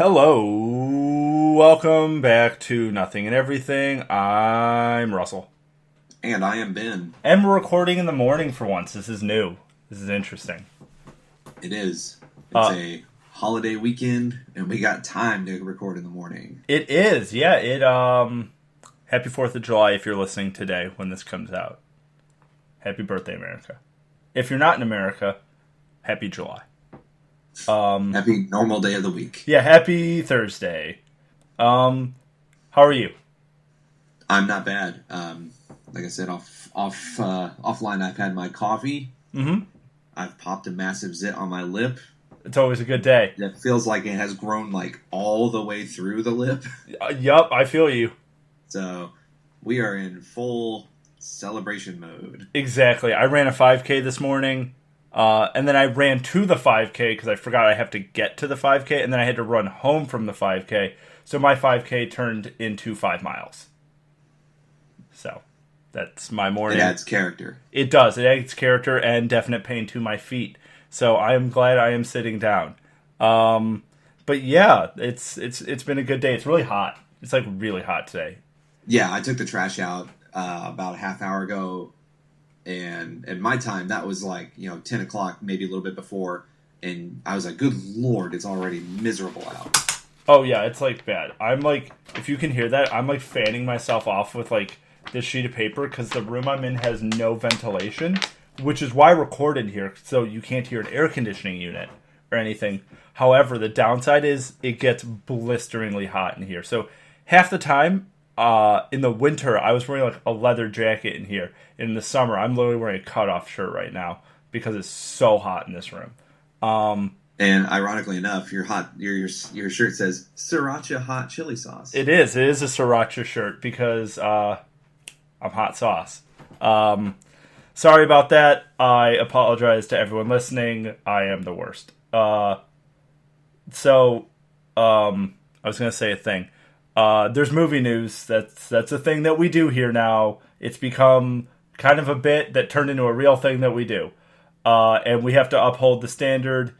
Hello, welcome back to Nothing and Everything. I'm Russell. And I am Ben. And we're recording in the morning for once. This is new. This is interesting. It is. It's a holiday weekend, and we got time to record in the morning. It is, yeah. Happy 4th of July if you're listening today when this comes out. Happy birthday, America. If you're not in America, happy July. Happy normal day of the week. Yeah, happy Thursday. How are you? I'm not bad. Like I said, offline, I've had my coffee. Mm-hmm. I've popped a massive zit on my lip. It's always a good day. It feels like it has grown like all the way through the lip. Yup, I feel you. So we are in full celebration mode. Exactly. I ran a 5K this morning. And then I ran to the 5K because I forgot I have to get to the 5K, and then I had to run home from the 5K. So my 5K turned into 5 miles. So that's my morning. It adds character. It does. It adds character and definite pain to my feet. So I am glad I am sitting down. But yeah, it's been a good day. It's really hot. It's like really hot today. Yeah, I took the trash out about a half hour ago. And at my time, that was like, 10 o'clock, maybe a little bit before. And I was like, good Lord, it's already miserable out. Oh, yeah, it's like bad. I'm like, if you can hear that, I'm like fanning myself off with like this sheet of paper because the room I'm in has no ventilation, which is why I recorded here. So you can't hear an air conditioning unit or anything. However, the downside is it gets blisteringly hot in here. So half the time, in the winter, I was wearing like a leather jacket in here. In the summer, I'm literally wearing a cutoff shirt right now because it's so hot in this room. And ironically enough, your shirt says Sriracha hot chili sauce. It is a Sriracha shirt because I'm hot sauce. Sorry about that. I apologize to everyone listening. I am the worst. I was going to say a thing. There's movie news. That's a thing that we do here now. It's become kind of a bit that turned into a real thing that we do. And we have to uphold the standard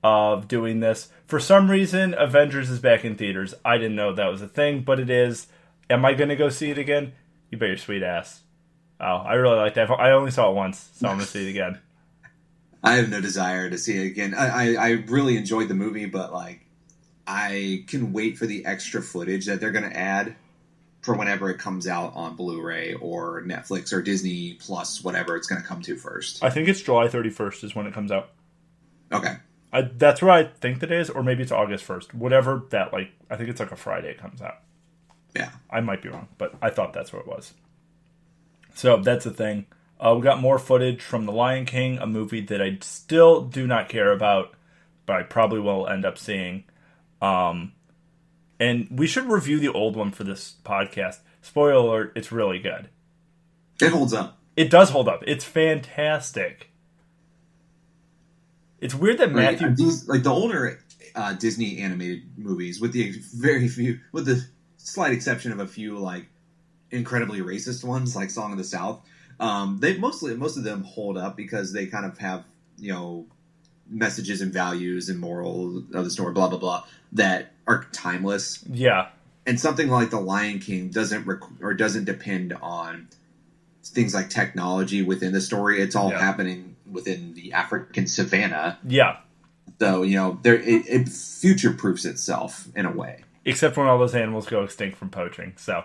of doing this. For some reason, Avengers is back in theaters. I didn't know that was a thing, but it is. Am I going to go see it again? You bet your sweet ass. Oh, I really like that. I only saw it once, so I'm going to see it again. I have no desire to see it again. I really enjoyed the movie, but like, I can wait for the extra footage that they're going to add for whenever it comes out on Blu-ray or Netflix or Disney Plus, whatever it's going to come to first. I think it's July 31st is when it comes out. Okay. That's what I think that is, or maybe it's August 1st. Whatever that, like, I think it's like a Friday it comes out. Yeah. I might be wrong, but I thought that's what it was. So that's the thing. We got more footage from The Lion King, a movie that I still do not care about, but I probably will end up seeing. And we should review the old one for this podcast. Spoiler alert, it's really good. It holds up. It does hold up. It's fantastic. It's weird that Matthew... the older Disney animated movies, with the slight exception of a few like incredibly racist ones, like Song of the South, most of them hold up because they kind of have, messages and values and moral of the story, blah blah blah, that are timeless. Yeah, and something like The Lion King doesn't depend on things like technology within the story. It's all happening within the African savannah. Yeah, so it future proofs itself in a way. Except when all those animals go extinct from poaching. So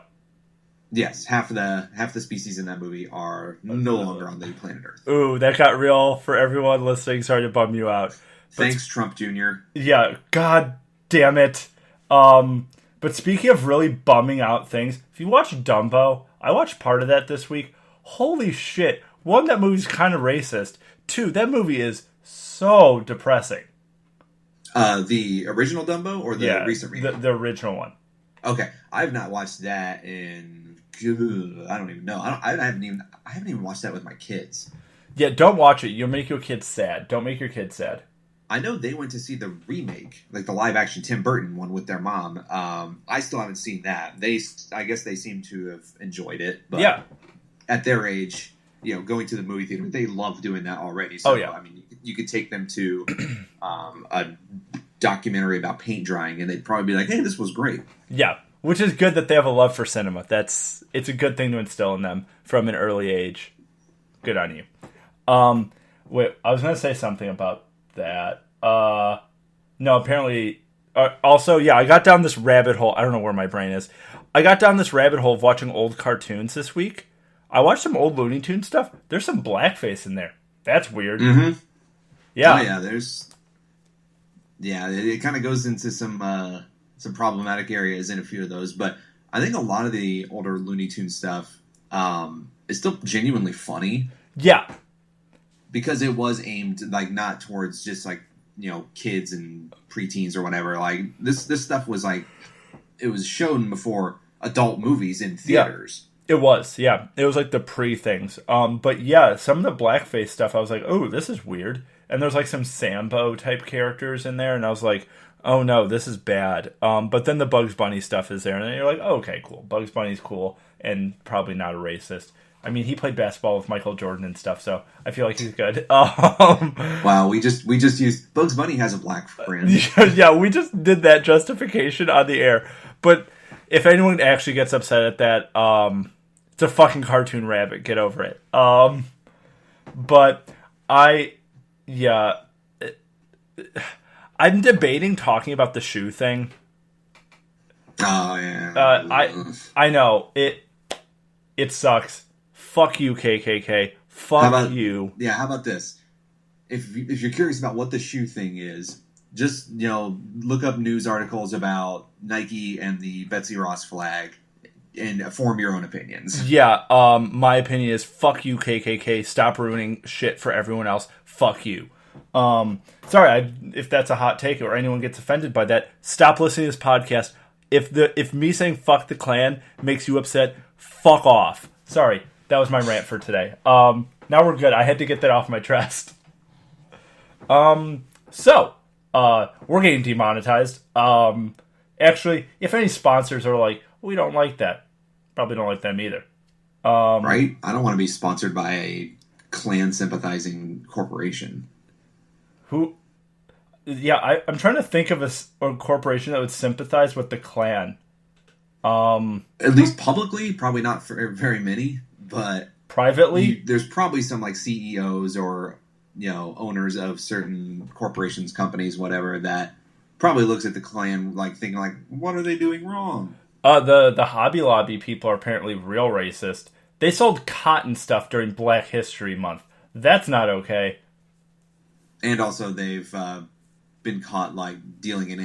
yes, half the species in that movie are no longer on the planet Earth. Ooh, that got real for everyone listening. Sorry to bum you out. Thanks, Trump Jr. Yeah, god damn it. But speaking of really bumming out things, if you watch Dumbo, I watched part of that this week. Holy shit. One, that movie's kind of racist. Two, that movie is so depressing. The original Dumbo or the recent remake? The original one. Okay, I've not watched that in I don't even know. I haven't even watched that with my kids. Yeah, don't watch it. You'll make your kids sad. Don't make your kids sad. I know they went to see the remake, like the live action Tim Burton one with their mom. I still haven't seen that. I guess they seem to have enjoyed it. But yeah. At their age, going to the movie theater, they love doing that already. So, oh, yeah. I mean, you could take them to a documentary about paint drying, and they'd probably be like, "Hey, this was great." Yeah, which is good that they have a love for cinema. It's a good thing to instill in them from an early age. Good on you. Wait, I was going to say something about that. No, apparently... also, yeah, I got down this rabbit hole. I don't know where my brain is. I got down this rabbit hole of watching old cartoons this week. I watched some old Looney Tunes stuff. There's some blackface in there. That's weird. Mm-hmm. Yeah. Oh, yeah, there's... Yeah, it kind of goes into some problematic areas in a few of those, but I think a lot of the older Looney Tunes stuff is still genuinely funny. Yeah. Because it was aimed, like, not towards just, like, you know, kids and preteens or whatever. Like, this stuff was, like, it was shown before adult movies in theaters. Yeah, it was, yeah. It was, like, the pre-things. But, yeah, some of the blackface stuff, I was like, oh, this is weird. And there's, like, some Sambo-type characters in there, and I was like, oh, no, this is bad. But then the Bugs Bunny stuff is there, and then you're like, oh, okay, cool. Bugs Bunny's cool, and probably not a racist. I mean, he played basketball with Michael Jordan and stuff, so I feel like he's good. Wow, we just used Bugs Bunny has a black friend. Yeah, we just did that justification on the air. But if anyone actually gets upset at that, it's a fucking cartoon rabbit. Get over it. But I'm debating talking about the shoe thing. Oh yeah. I know it sucks. Fuck you, KKK. Fuck you. Yeah, how about this? If you're curious about what the shoe thing is, just, you know, look up news articles about Nike and the Betsy Ross flag and form your own opinions. Yeah, my opinion is fuck you, KKK. Stop ruining shit for everyone else. Fuck you. Sorry if that's a hot take or anyone gets offended by that. Stop listening to this podcast. If me saying fuck the Klan makes you upset, fuck off. Sorry. That was my rant for today. Now we're good. I had to get that off my chest. So, we're getting demonetized. Actually, if any sponsors are like, we don't like that, probably don't like them either. Right? I don't want to be sponsored by a Klan-sympathizing corporation. Who? Yeah, I'm trying to think of a corporation that would sympathize with the Klan. At least publicly, probably not for very many. But privately, there's probably some like CEOs or, you know, owners of certain corporations, companies, whatever, that probably looks at the Klan like thinking like, what are they doing wrong? The Hobby Lobby people are apparently real racist. They sold cotton stuff during Black History Month. That's not okay. And also they've been caught like dealing in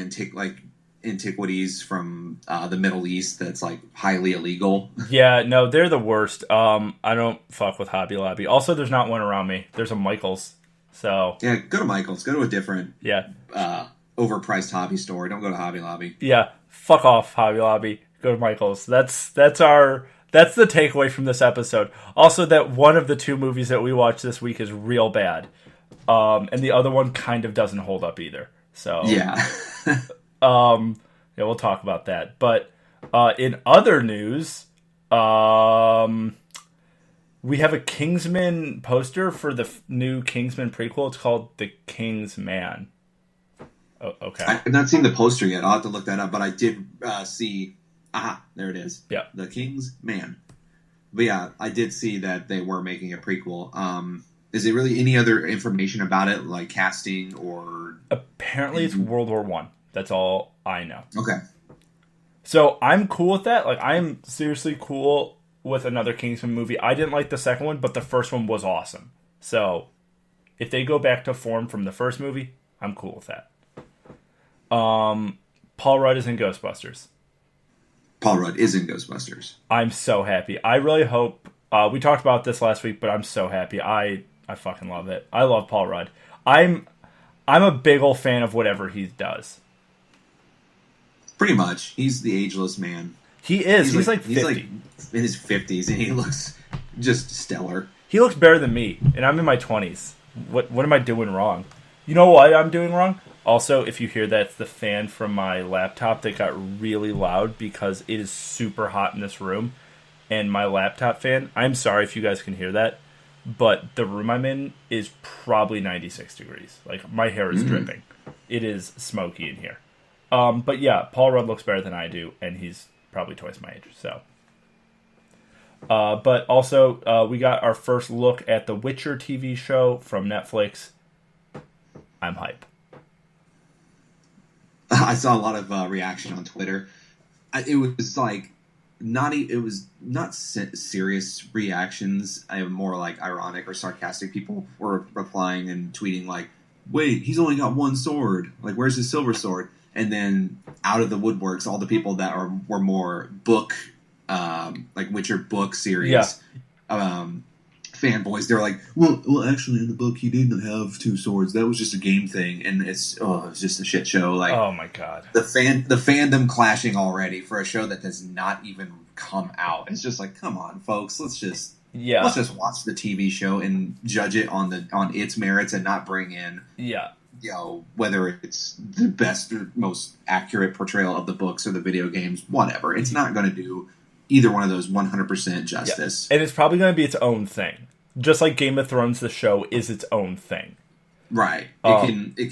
antiquities from the Middle East that's like highly illegal. Yeah, no, they're the worst. I don't fuck with Hobby Lobby. Also, there's not one around me. There's a Michael's. So yeah, go to Michael's. Go to a different overpriced hobby store. Don't go to Hobby Lobby. Yeah, fuck off, Hobby Lobby. Go to Michael's. That's the takeaway from this episode. Also, that one of the two movies that we watched this week is real bad, and the other one kind of doesn't hold up either. So yeah. Yeah, we'll talk about that. But in other news, we have a Kingsman poster for the new Kingsman prequel. It's called The King's Man. Oh, okay. I've not seen the poster yet. I'll have to look that up. But I did see... Aha, there it is. Yeah. The King's Man. But yeah, I did see that they were making a prequel. Is there really any other information about it, like casting or... Apparently it's World War I. That's all I know. Okay. So I'm cool with that. Like, I'm seriously cool with another Kingsman movie. I didn't like the second one, but the first one was awesome. So if they go back to form from the first movie, I'm cool with that. Paul Rudd is in Ghostbusters. Paul Rudd is in Ghostbusters. I'm so happy. I really hope... we talked about this last week, but I'm so happy. I fucking love it. I love Paul Rudd. I'm a big old fan of whatever he does. Pretty much. He's the ageless man. He is. He's like 50. He's like in his 50s, and he looks just stellar. He looks better than me, and I'm in my 20s. What am I doing wrong? You know what I'm doing wrong? Also, if you hear that, it's the fan from my laptop that got really loud because it is super hot in this room. And my laptop fan, I'm sorry if you guys can hear that, but the room I'm in is probably 96 degrees. Like, my hair is dripping. It is smoky in here. But yeah, Paul Rudd looks better than I do, and he's probably twice my age, so. But also, we got our first look at the Witcher TV show from Netflix. I'm hype. I saw a lot of reaction on Twitter. It was like it was not serious reactions. I have more like ironic or sarcastic people were replying and tweeting like, "Wait, he's only got one sword. Like, where's his silver sword?" And then out of the woodworks, all the people that were more book, like Witcher book series, fanboys. They're like, well, actually, in the book, he didn't have two swords. That was just a game thing, and it's just a shit show. Like, oh my god, the fandom clashing already for a show that does not even come out. It's just like, come on, folks, let's just watch the TV show and judge it on its merits and not bring in whether it's the best or most accurate portrayal of the books or the video games, whatever. It's not going to do either one of those 100% justice. Yeah. And it's probably going to be its own thing. Just like Game of Thrones, the show is its own thing. Right. It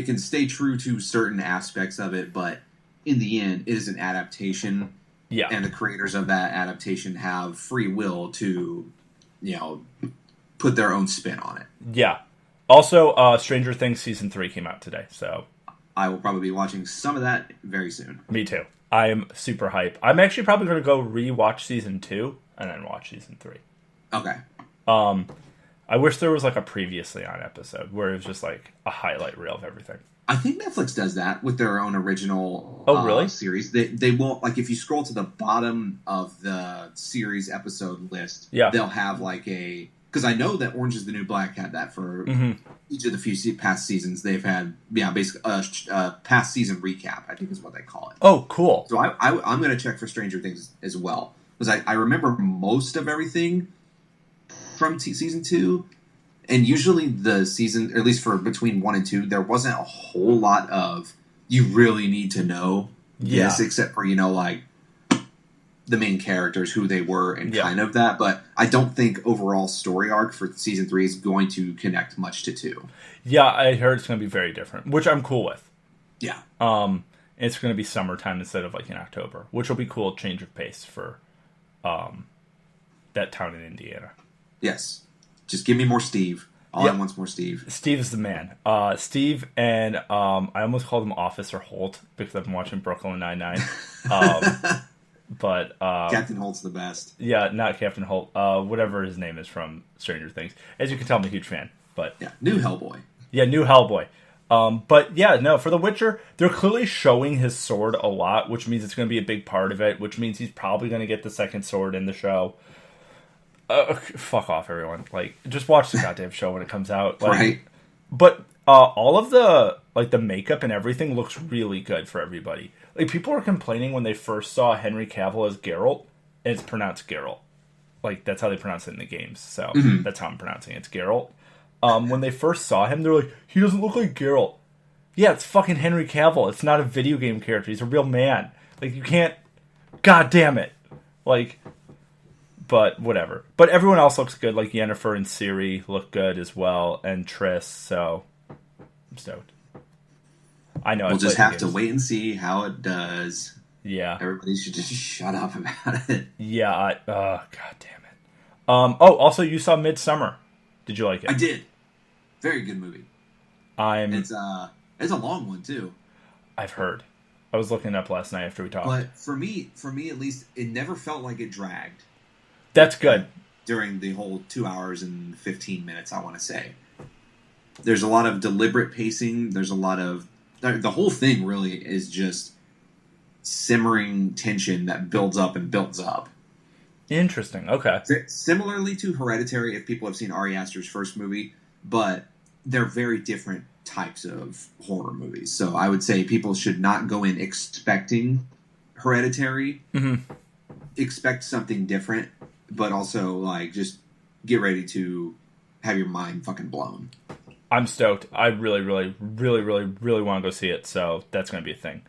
can stay true to certain aspects of it, but in the end, it is an adaptation. Yeah. And the creators of that adaptation have free will to, put their own spin on it. Yeah. Also, Stranger Things Season 3 came out today, so I will probably be watching some of that very soon. Me too. I am super hype. I'm actually probably going to go re-watch Season 2 and then watch Season 3. Okay. I wish there was like a previously on episode where it was just like a highlight reel of everything. I think Netflix does that with their own original really? series. They won't, like, if you scroll to the bottom of the series episode list, they'll have like because I know that Orange is the New Black had that for each of the few past seasons. They've had, basically a past season recap, I think is what they call it. Oh, cool. So I'm going to check for Stranger Things as well. Because I remember most of everything from season 2. And usually the season, or at least for between 1 and 2, there wasn't a whole lot of, you really need to know this, except for, like, the main characters, who they were, and kind of that. But I don't think overall story arc for season 3 is going to connect much to 2. Yeah, I heard it's going to be very different, which I'm cool with. Yeah. It's going to be summertime instead of, like, in October, which will be cool, change of pace for that town in Indiana. Yes. Just give me more Steve. All I want's more Steve. Steve is the man. Steve and I almost called him Officer Holt because I've been watching Brooklyn Nine-Nine. But Captain Holt's the best. Yeah, not Captain Holt. Whatever his name is from Stranger Things. As you can tell, I'm a huge fan. But new Hellboy. Yeah, new Hellboy. But yeah, no, for The Witcher, they're clearly showing his sword a lot, which means it's going to be a big part of it, which means he's probably going to get the second sword in the show. Fuck off, everyone. Like, just watch the goddamn show when it comes out. Like, right. But all of the makeup and everything looks really good for everybody. Like, people were complaining when they first saw Henry Cavill as Geralt, and it's pronounced Geralt. Like, that's how they pronounce it in the games. So that's how I'm pronouncing it. It's Geralt. When they first saw him, they're like, he doesn't look like Geralt. Yeah, it's fucking Henry Cavill. It's not a video game character. He's a real man. Like, you can't... God damn it. Like... But whatever. But everyone else looks good. Like Yennefer and Ciri look good as well, and Triss. So I'm stoked. I know. We'll just have to wait and see how it does. Yeah. Everybody should just shut up about it. Yeah. God damn it. Also, you saw Midsummer. Did you like it? I did. Very good movie. It's a long one too. I've heard. I was looking it up last night after we talked. But for me at least, it never felt like it dragged. That's good. During the whole 2 hours and 15 minutes, I want to say. There's a lot of deliberate pacing. There's a lot of... The whole thing really is just simmering tension that builds up and builds up. Interesting. Okay. Similarly to Hereditary, if people have seen Ari Aster's first movie, but they're very different types of horror movies. So I would say people should not go in expecting Hereditary. Mm-hmm. Expect something different. But also, like, just get ready to have your mind fucking blown. I'm stoked. I really, really, really, really, really want to go see it, so that's going to be a thing.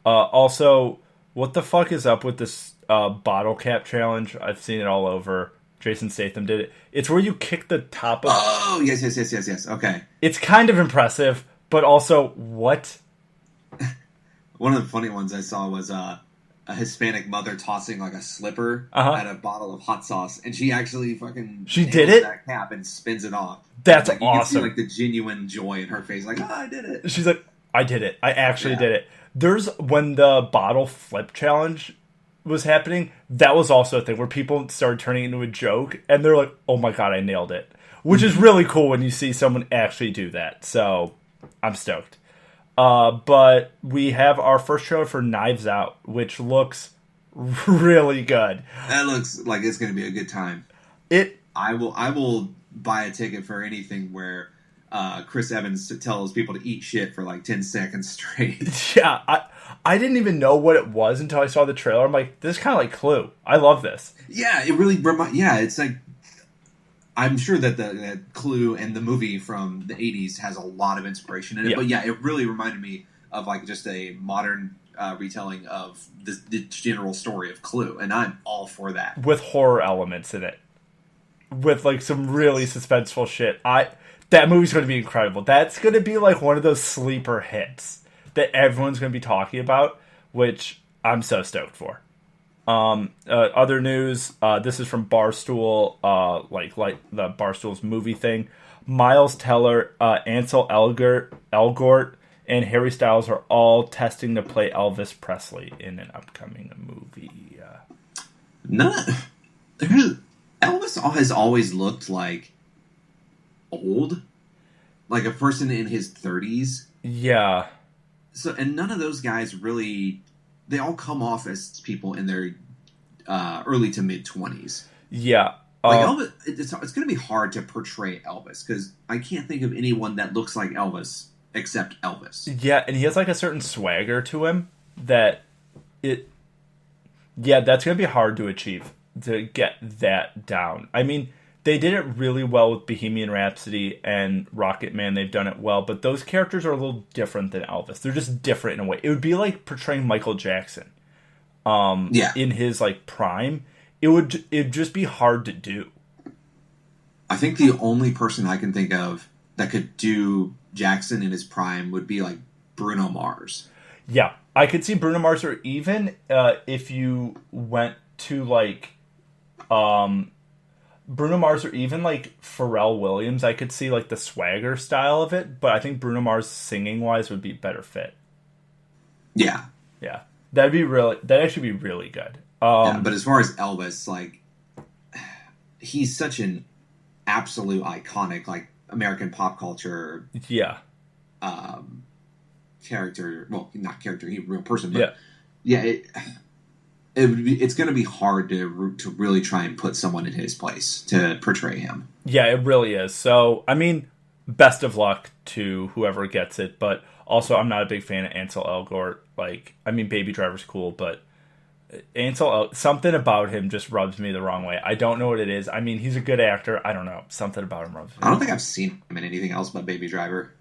Also, what the fuck is up with this bottle cap challenge? I've seen it all over. Jason Statham did it. It's where you kick the top of... Oh, yes. Okay. It's kind of impressive, but also, what? One of the funny ones I saw was a Hispanic mother tossing like a slipper at a bottle of hot sauce, and she actually fucking did it? That cap and spins it off. That's like, you awesome. can see like the genuine joy in her face, like, oh, I did it. She's like, I did it. I actually did it. There's when the bottle flip challenge was happening, that was also a thing where people started turning it into a joke, and they're like, oh my god, I nailed it. Which is really cool when you see someone actually do that. So I'm stoked. But we have our first trailer for Knives Out, which looks really good. That looks like it's going to be a good time. I will buy a ticket for anything where Chris Evans tells people to eat shit for like 10 seconds straight. Yeah, I didn't even know what it was until I saw the trailer. I'm like, this is kind of like Clue. I love this. Yeah, it really it's like, I'm sure that the Clue and the movie from the 80s has a lot of inspiration in it. Yeah. But yeah, it really reminded me of like just a modern retelling of the general story of Clue. And I'm all for that. With horror elements in it. With like some really suspenseful shit. That movie's going to be incredible. That's going to be like one of those sleeper hits that everyone's going to be talking about, which I'm so stoked for. Other news, this is from Barstool, like the Barstool's movie thing. Miles Teller, Ansel Elgort, and Harry Styles are all testing to play Elvis Presley in an upcoming movie. Elvis has always looked like old, like a person in his 30s. Yeah. So, and none of those guys really... They all come off as people in their early to mid 20s. Yeah, like Elvis, it's going to be hard to portray Elvis because I can't think of anyone that looks like Elvis except Elvis. Yeah, and he has like a certain swagger to him that's going to be hard to achieve, to get that down. I mean, they did it really well with Bohemian Rhapsody and Rocket Man. They've done it well, but those characters are a little different than Elvis. They're just different in a way. It would be like portraying Michael Jackson in his like prime. It'd just be hard to do. I think the only person I can think of that could do Jackson in his prime would be like Bruno Mars. Yeah, I could see Bruno Mars, or even if you went to like Bruno Mars, or even like Pharrell Williams, I could see like the swagger style of it, but I think Bruno Mars singing wise would be better fit. Yeah. That'd actually be really good. But as far as Elvis, like, he's such an absolute iconic, like, American pop culture character. Well, not character, he's a real person, but it's going to be hard to really try and put someone in his place to portray him. Yeah, it really is. So, I mean, best of luck to whoever gets it, but also I'm not a big fan of Ansel Elgort. Like, I mean, Baby Driver's cool, but something about him just rubs me the wrong way. I don't know what it is. I mean, he's a good actor. I don't know. Something about him rubs me. I don't think I've seen him in anything else but Baby Driver.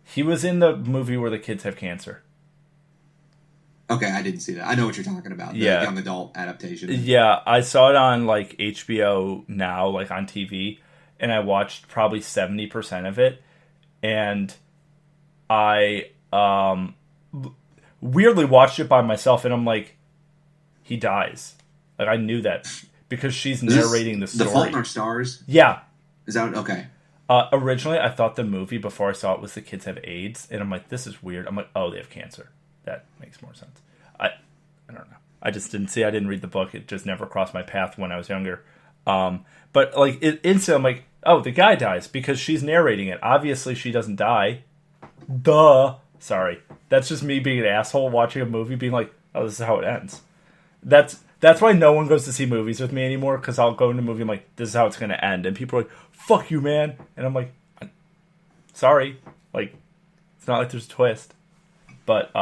He was in the movie where the kids have cancer. Okay, I didn't see that. I know what you're talking about. The young adult adaptation. Yeah, I saw it on like HBO Now, like on TV, and I watched probably 70% of it, and I weirdly watched it by myself, and I'm like, he dies. Like, I knew that because she's narrating the story. The Fault in Our Stars? Yeah. Is that okay? Originally, I thought the movie before I saw it was the kids have AIDS, and I'm like, this is weird. I'm like, oh, they have cancer. That makes more sense. I don't know. I just didn't see. I didn't read the book. It just never crossed my path when I was younger. But like instantly, I'm like, oh, the guy dies because she's narrating it. Obviously, she doesn't die. Duh. Sorry, that's just me being an asshole watching a movie, being like, oh, this is how it ends. That's why no one goes to see movies with me anymore, because I'll go into a movie, I'm like, this is how it's going to end. And people are like, fuck you, man. And I'm like, sorry. Like, it's not like there's a twist. But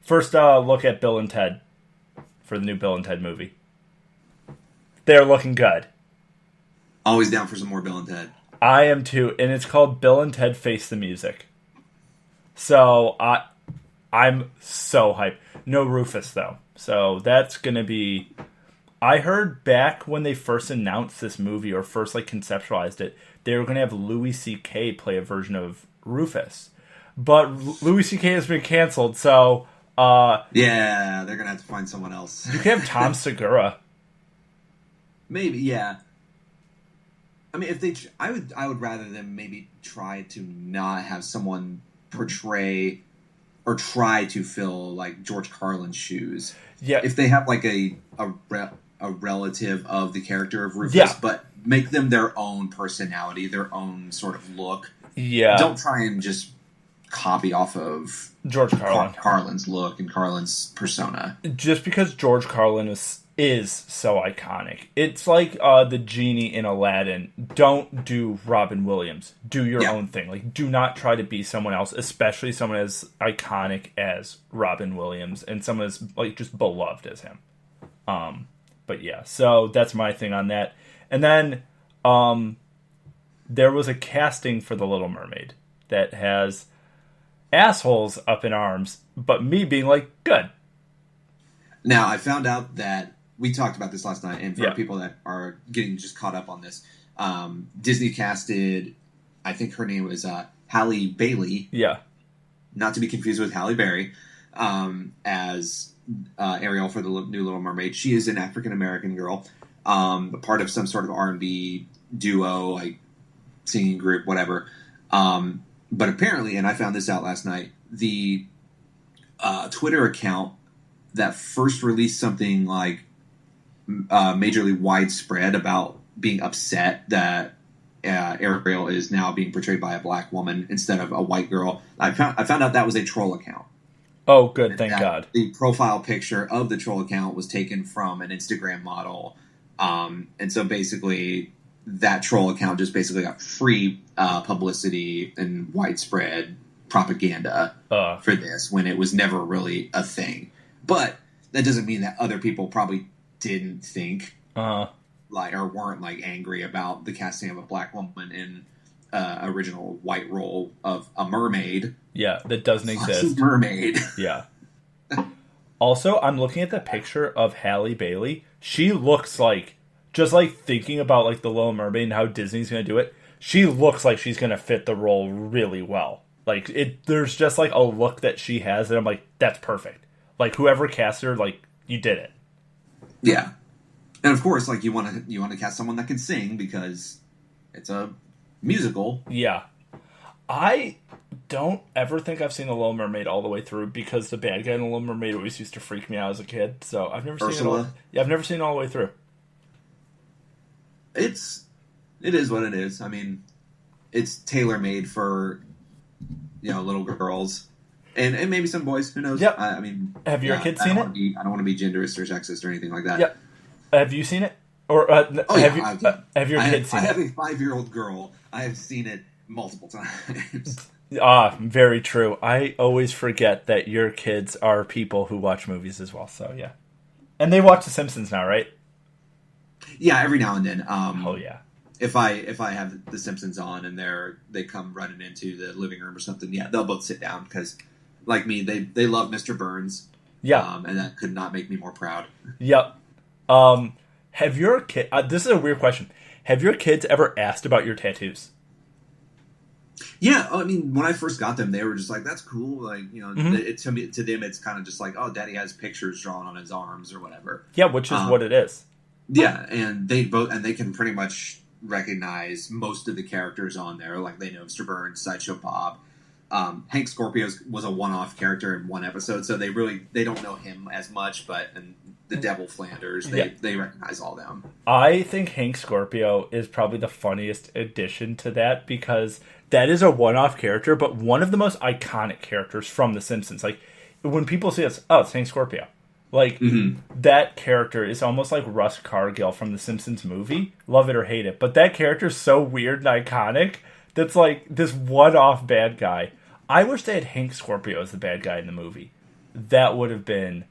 first look at Bill and Ted for the new Bill and Ted movie. They're looking good. Always down for some more Bill and Ted. I am too. And it's called Bill and Ted Face the Music. So I'm so hyped. No Rufus, though. So that's going to be I heard back when they first announced this movie or first like conceptualized it, they were going to have Louis C.K. play a version of Rufus, but Louis C.K. has been canceled, so yeah, they're gonna have to find someone else. you can have Tom Segura. Maybe, yeah. I mean, if they, I would rather them maybe try to not have someone portray or try to fill like George Carlin's shoes. Yeah, If they have like a relative of the character of Rufus, Yeah. but make them their own personality, their own sort of look. yeah. Don't try and just copy off of George Carlin. Carlin's look and Carlin's persona. Just because George Carlin is so iconic. It's like the genie in Aladdin. Don't do Robin Williams. Do your own thing. Like, do not try to be someone else, especially someone as iconic as Robin Williams and someone as like just beloved as him. But yeah, so that's my thing on that. And then there was a casting for The Little Mermaid that has assholes up in arms, but me being like, good. Now, I found out that we talked about this last night, and for people that are getting just caught up on this, Disney casted, I think her name was Halle Bailey. Yeah. Not to be confused with Halle Berry, as Ariel for the new Little Mermaid. She is an African-American girl, a part of some sort of R&B duo, like singing group, whatever. But apparently, and I found this out last night, the Twitter account that first released something like majorly widespread about being upset that Ariel is now being portrayed by a black woman instead of a white girl. I found out that was a troll account. Oh, good. Thank God. The profile picture of the troll account was taken from an Instagram model. And so basically that troll account just basically got free publicity and widespread propaganda for this when it was never really a thing. But that doesn't mean that other people probably didn't think like or weren't like angry about the casting of a black woman in original white role of a mermaid. Yeah, that doesn't exist. Mermaid. Yeah. Also, I'm looking at the picture of Halle Bailey. She looks like, just like thinking about like the Little Mermaid and how Disney's going to do it, she looks like she's going to fit the role really well. Like there's just like a look that she has that I'm like, that's perfect. Like whoever cast her, like you did it. Yeah, and of course, like you want to cast someone that can sing because it's a musical. Yeah, I don't ever think I've seen the Little Mermaid all the way through because the bad guy in the Little Mermaid always used to freak me out as a kid. So I've never seen it all. Yeah, I've never seen it all the way through. It is what it is. I mean, it's tailor made for little girls. And maybe some boys, who knows? Yep. I mean, have your kids seen it? I don't want to be genderist or sexist or anything like that. Yep. Have you seen it? Or have your kids seen it? I have a 5-year-old girl. I have seen it multiple times. Very true. I always forget that your kids are people who watch movies as well. So yeah, and they watch The Simpsons now, right? Yeah, every now and then. Oh yeah. If I have The Simpsons on and they come running into the living room or something, yeah, they'll both sit down because, like me, they love Mr. Burns. Yeah, and that could not make me more proud. Yep. Have your kid? This is a weird question. Have your kids ever asked about your tattoos? Yeah, I mean, when I first got them, they were just like, "That's cool." Like, to them, it's kind of just like, "Oh, Daddy has pictures drawn on his arms or whatever." Yeah, which is what it is. Yeah, and they can pretty much recognize most of the characters on there. Like they know Mr. Burns, Sideshow Bob. Hank Scorpio was a one-off character in one episode, so they don't know him as much. And the Devil Flanders, they recognize all them. I think Hank Scorpio is probably the funniest addition to that because that is a one-off character, but one of the most iconic characters from The Simpsons. Like when people see us, oh, it's Hank Scorpio. Like, that character is almost like Russ Cargill from the Simpsons movie. Love it or hate it. But that character is so weird and iconic that's like this one-off bad guy. I wish they had Hank Scorpio as the bad guy in the movie. That would have been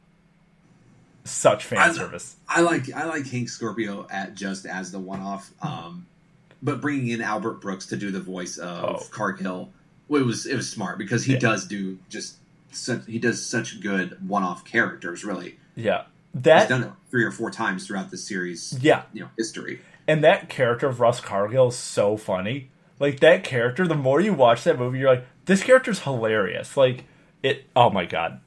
such fan service. I like Hank Scorpio just as the one-off. But bringing in Albert Brooks to do the voice of Cargill, it was smart because he does do such good one-off characters, really. Yeah. He's That done it 3 or 4 times throughout the series, yeah, history. and that character of Russ Cargill is so funny. Like that character, the more you watch that movie, you're like, this character's hilarious. Like it. Oh my god,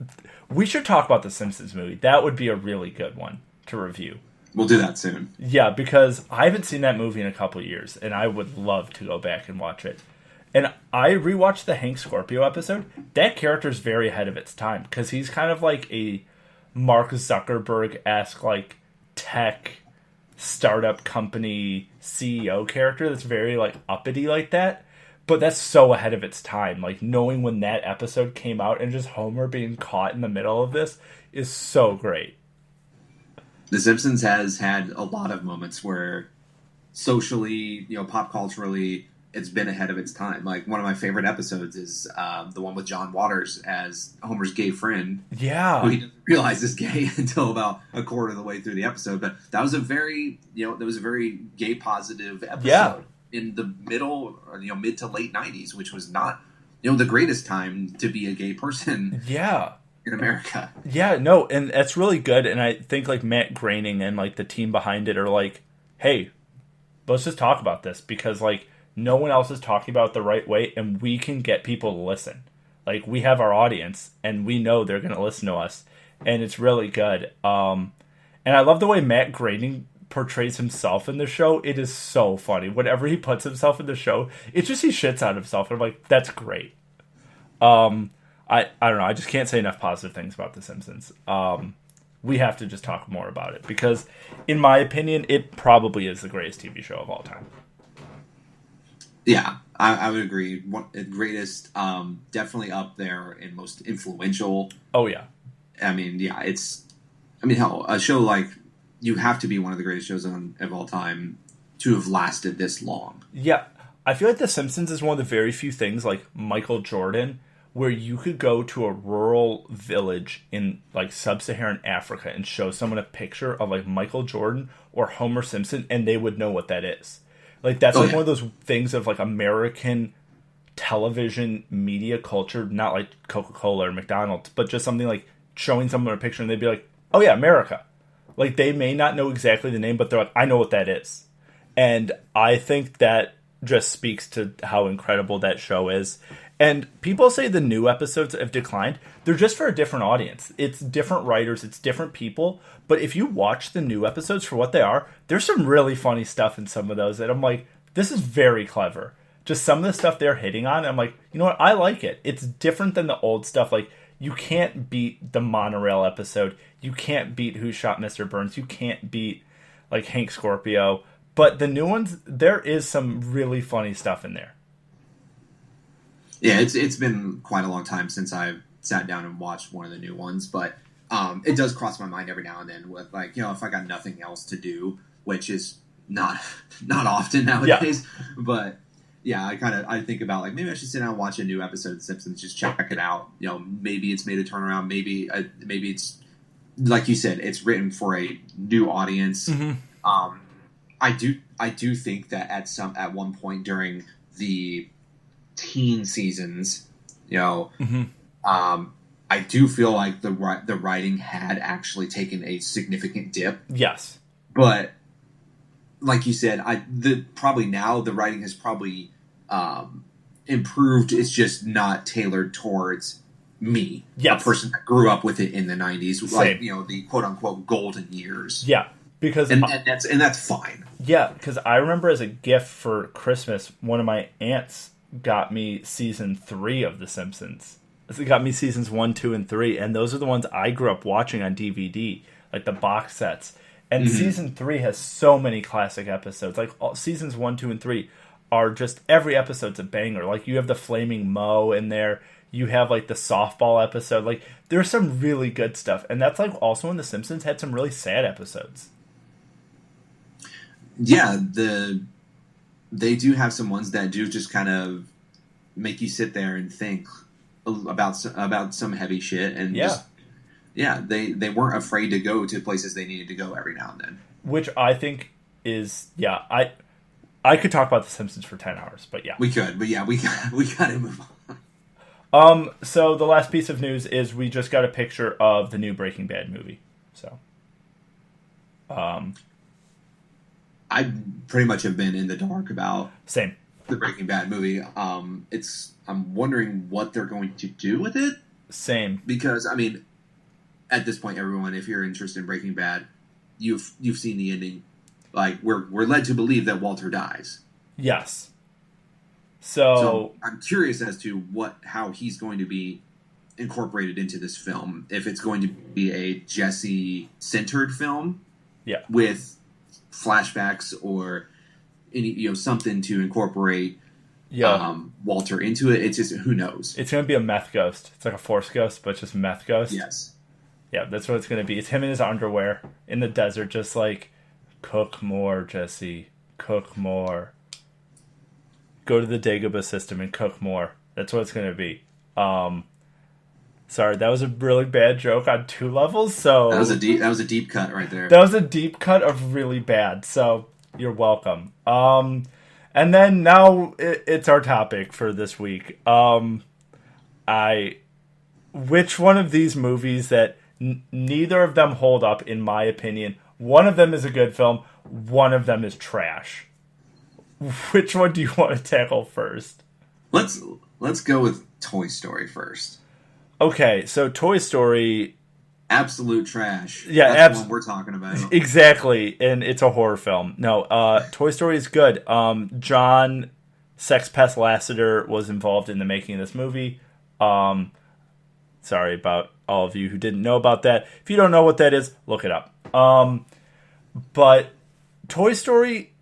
we should talk about the Simpsons movie. That would be a really good one to review. We'll do that soon. Yeah, because I haven't seen that movie in a couple years, and I would love to go back and watch it. And I rewatched the Hank Scorpio episode. That character's very ahead of its time because he's kind of like a Mark Zuckerberg-esque like tech startup company CEO character that's very like uppity like that. But that's so ahead of its time. Like knowing when that episode came out and just Homer being caught in the middle of this is so great. The Simpsons has had a lot of moments where socially, pop culturally, it's been ahead of its time. Like one of my favorite episodes is the one with John Waters as Homer's gay friend. Yeah, who he doesn't realize is gay until about a quarter of the way through the episode. But that was a very, gay positive episode. Yeah. In the middle, or, mid to late '90s, which was not, the greatest time to be a gay person. Yeah. In America. Yeah, no, and that's really good. And I think like Matt Groening and like the team behind it are like, hey, let's just talk about this because like no one else is talking about it the right way, and we can get people to listen. Like we have our audience, and we know they're going to listen to us, and it's really good. And I love the way Matt Groening portrays himself in the show. It is so funny. Whenever he puts himself in the show, it's just he shits on himself, and I'm like, that's great. I don't know. I just can't say enough positive things about The Simpsons. We have to just talk more about it because, in my opinion, it probably is the greatest TV show of all time. Yeah, I would agree. The greatest, definitely up there and most influential. Oh yeah. I mean, yeah, hell, a show like you have to be one of the greatest shows of all time to have lasted this long. Yeah, I feel like The Simpsons is one of the very few things like Michael Jordan where you could go to a rural village in like sub-Saharan Africa and show someone a picture of like Michael Jordan or Homer Simpson and they would know what that is. Like that's one of those things of like American television media culture, not like Coca-Cola or McDonald's, but just something like showing someone a picture and they'd be like, oh yeah, America. Like they may not know exactly the name, but they're like, I know what that is. And I think that just speaks to how incredible that show is. And people say the new episodes have declined. They're just for a different audience. It's different writers. It's different people. But if you watch the new episodes for what they are, there's some really funny stuff in some of those that I'm like, this is very clever. Just some of the stuff they're hitting on, I'm like, you know what? I like it. It's different than the old stuff. Like, you can't beat the monorail episode. You can't beat Who Shot Mr. Burns. You can't beat, like, Hank Scorpio. But the new ones, there is some really funny stuff in there. Yeah, it's been quite a long time since I've sat down and watched one of the new ones, but it does cross my mind every now and then with like, if I got nothing else to do, which is not often nowadays. Yeah. But yeah, I think about like maybe I should sit down and watch a new episode of The Simpsons, just check it out. Maybe it's made a turnaround, maybe it's like you said, it's written for a new audience. Mm-hmm. I do think that at one point during the teen seasons, mm-hmm. I do feel like the writing had actually taken a significant dip. Yes, but like you said, probably now the writing has probably improved. It's just not tailored towards me, a person that grew up with it in the '90s, like the quote unquote golden years. Yeah, because and that's fine. Yeah, because I remember as a gift for Christmas, one of my aunts got me season 3 of The Simpsons. It got me seasons 1, 2, and 3, and those are the ones I grew up watching on DVD, like the box sets. And mm-hmm. season 3 has so many classic episodes. Like seasons 1, 2, and 3 are just every episode's a banger. Like you have the Flaming Moe in there. You have like the softball episode. Like there's some really good stuff, and that's like also when The Simpsons had some really sad episodes. Yeah, they do have some ones that do just kind of make you sit there and think about some heavy shit, and they weren't afraid to go to places they needed to go every now and then. Which I think is I could talk about The Simpsons for 10 hours, but yeah. We could, but yeah, we got to move on. So the last piece of news is we just got a picture of the new Breaking Bad movie. So I pretty much have been in the dark about Same. the Breaking Bad movie. I'm wondering what they're going to do with it. Same. Because I mean, at this point, everyone, if you're interested in Breaking Bad, you've seen the ending. Like we're led to believe that Walter dies. Yes. So I'm curious as to how he's going to be incorporated into this film. If it's going to be a Jesse-centered film, with flashbacks or something to incorporate Walter into it. It's just, who knows? It's going to be a meth ghost. It's like a Force ghost, but just meth ghost. Yes. Yeah, that's what it's going to be. It's him in his underwear in the desert, just like, cook more, Jesse. Cook more. Go to the Dagobah system and cook more. That's what it's going to be. Sorry, that was a really bad joke on 2 levels. So that was a deep cut right there. That was a deep cut of really bad. So you're welcome. And then now it's our topic for this week. Which one of these movies that neither of them hold up, in my opinion? One of them is a good film. One of them is trash. Which one do you want to tackle first? Let's go with Toy Story first. Okay, so Toy Story, absolute trash. Yeah, that's what we're talking about. Exactly, and it's a horror film. No, Toy Story is good. John Sexpeth Lasseter was involved in the making of this movie. Sorry about all of you who didn't know about that. If you don't know what that is, look it up. But Toy Story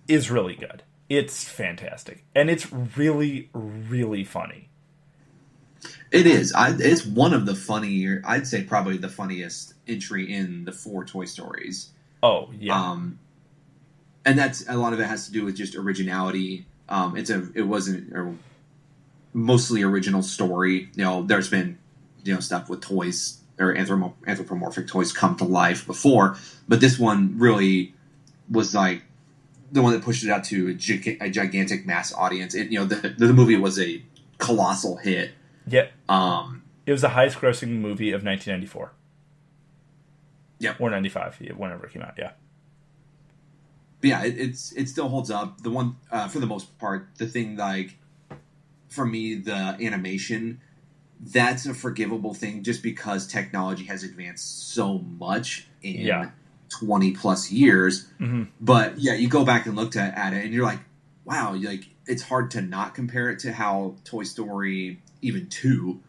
is really good. It's fantastic. And it's really, really funny. It is. It's one of the funnier, I'd say probably the funniest entry in the 4 Toy Stories. Oh, yeah. And that's, a lot of it has to do with just originality. It wasn't a mostly original story. There's been, stuff with toys or anthropomorphic toys come to life before, but this one really was like the one that pushed it out to a gigantic mass audience. The movie was a colossal hit. Yeah. It was the highest grossing movie of 1994. Yeah. Or 95, whenever it came out, yeah. But yeah, it still holds up. The one, for the most part, the thing, like, for me, the animation, that's a forgivable thing just because technology has advanced so much in 20 plus years. Mm-hmm. But yeah, you go back and look at it and you're like, wow, it's hard to not compare it to how Toy Story even 2,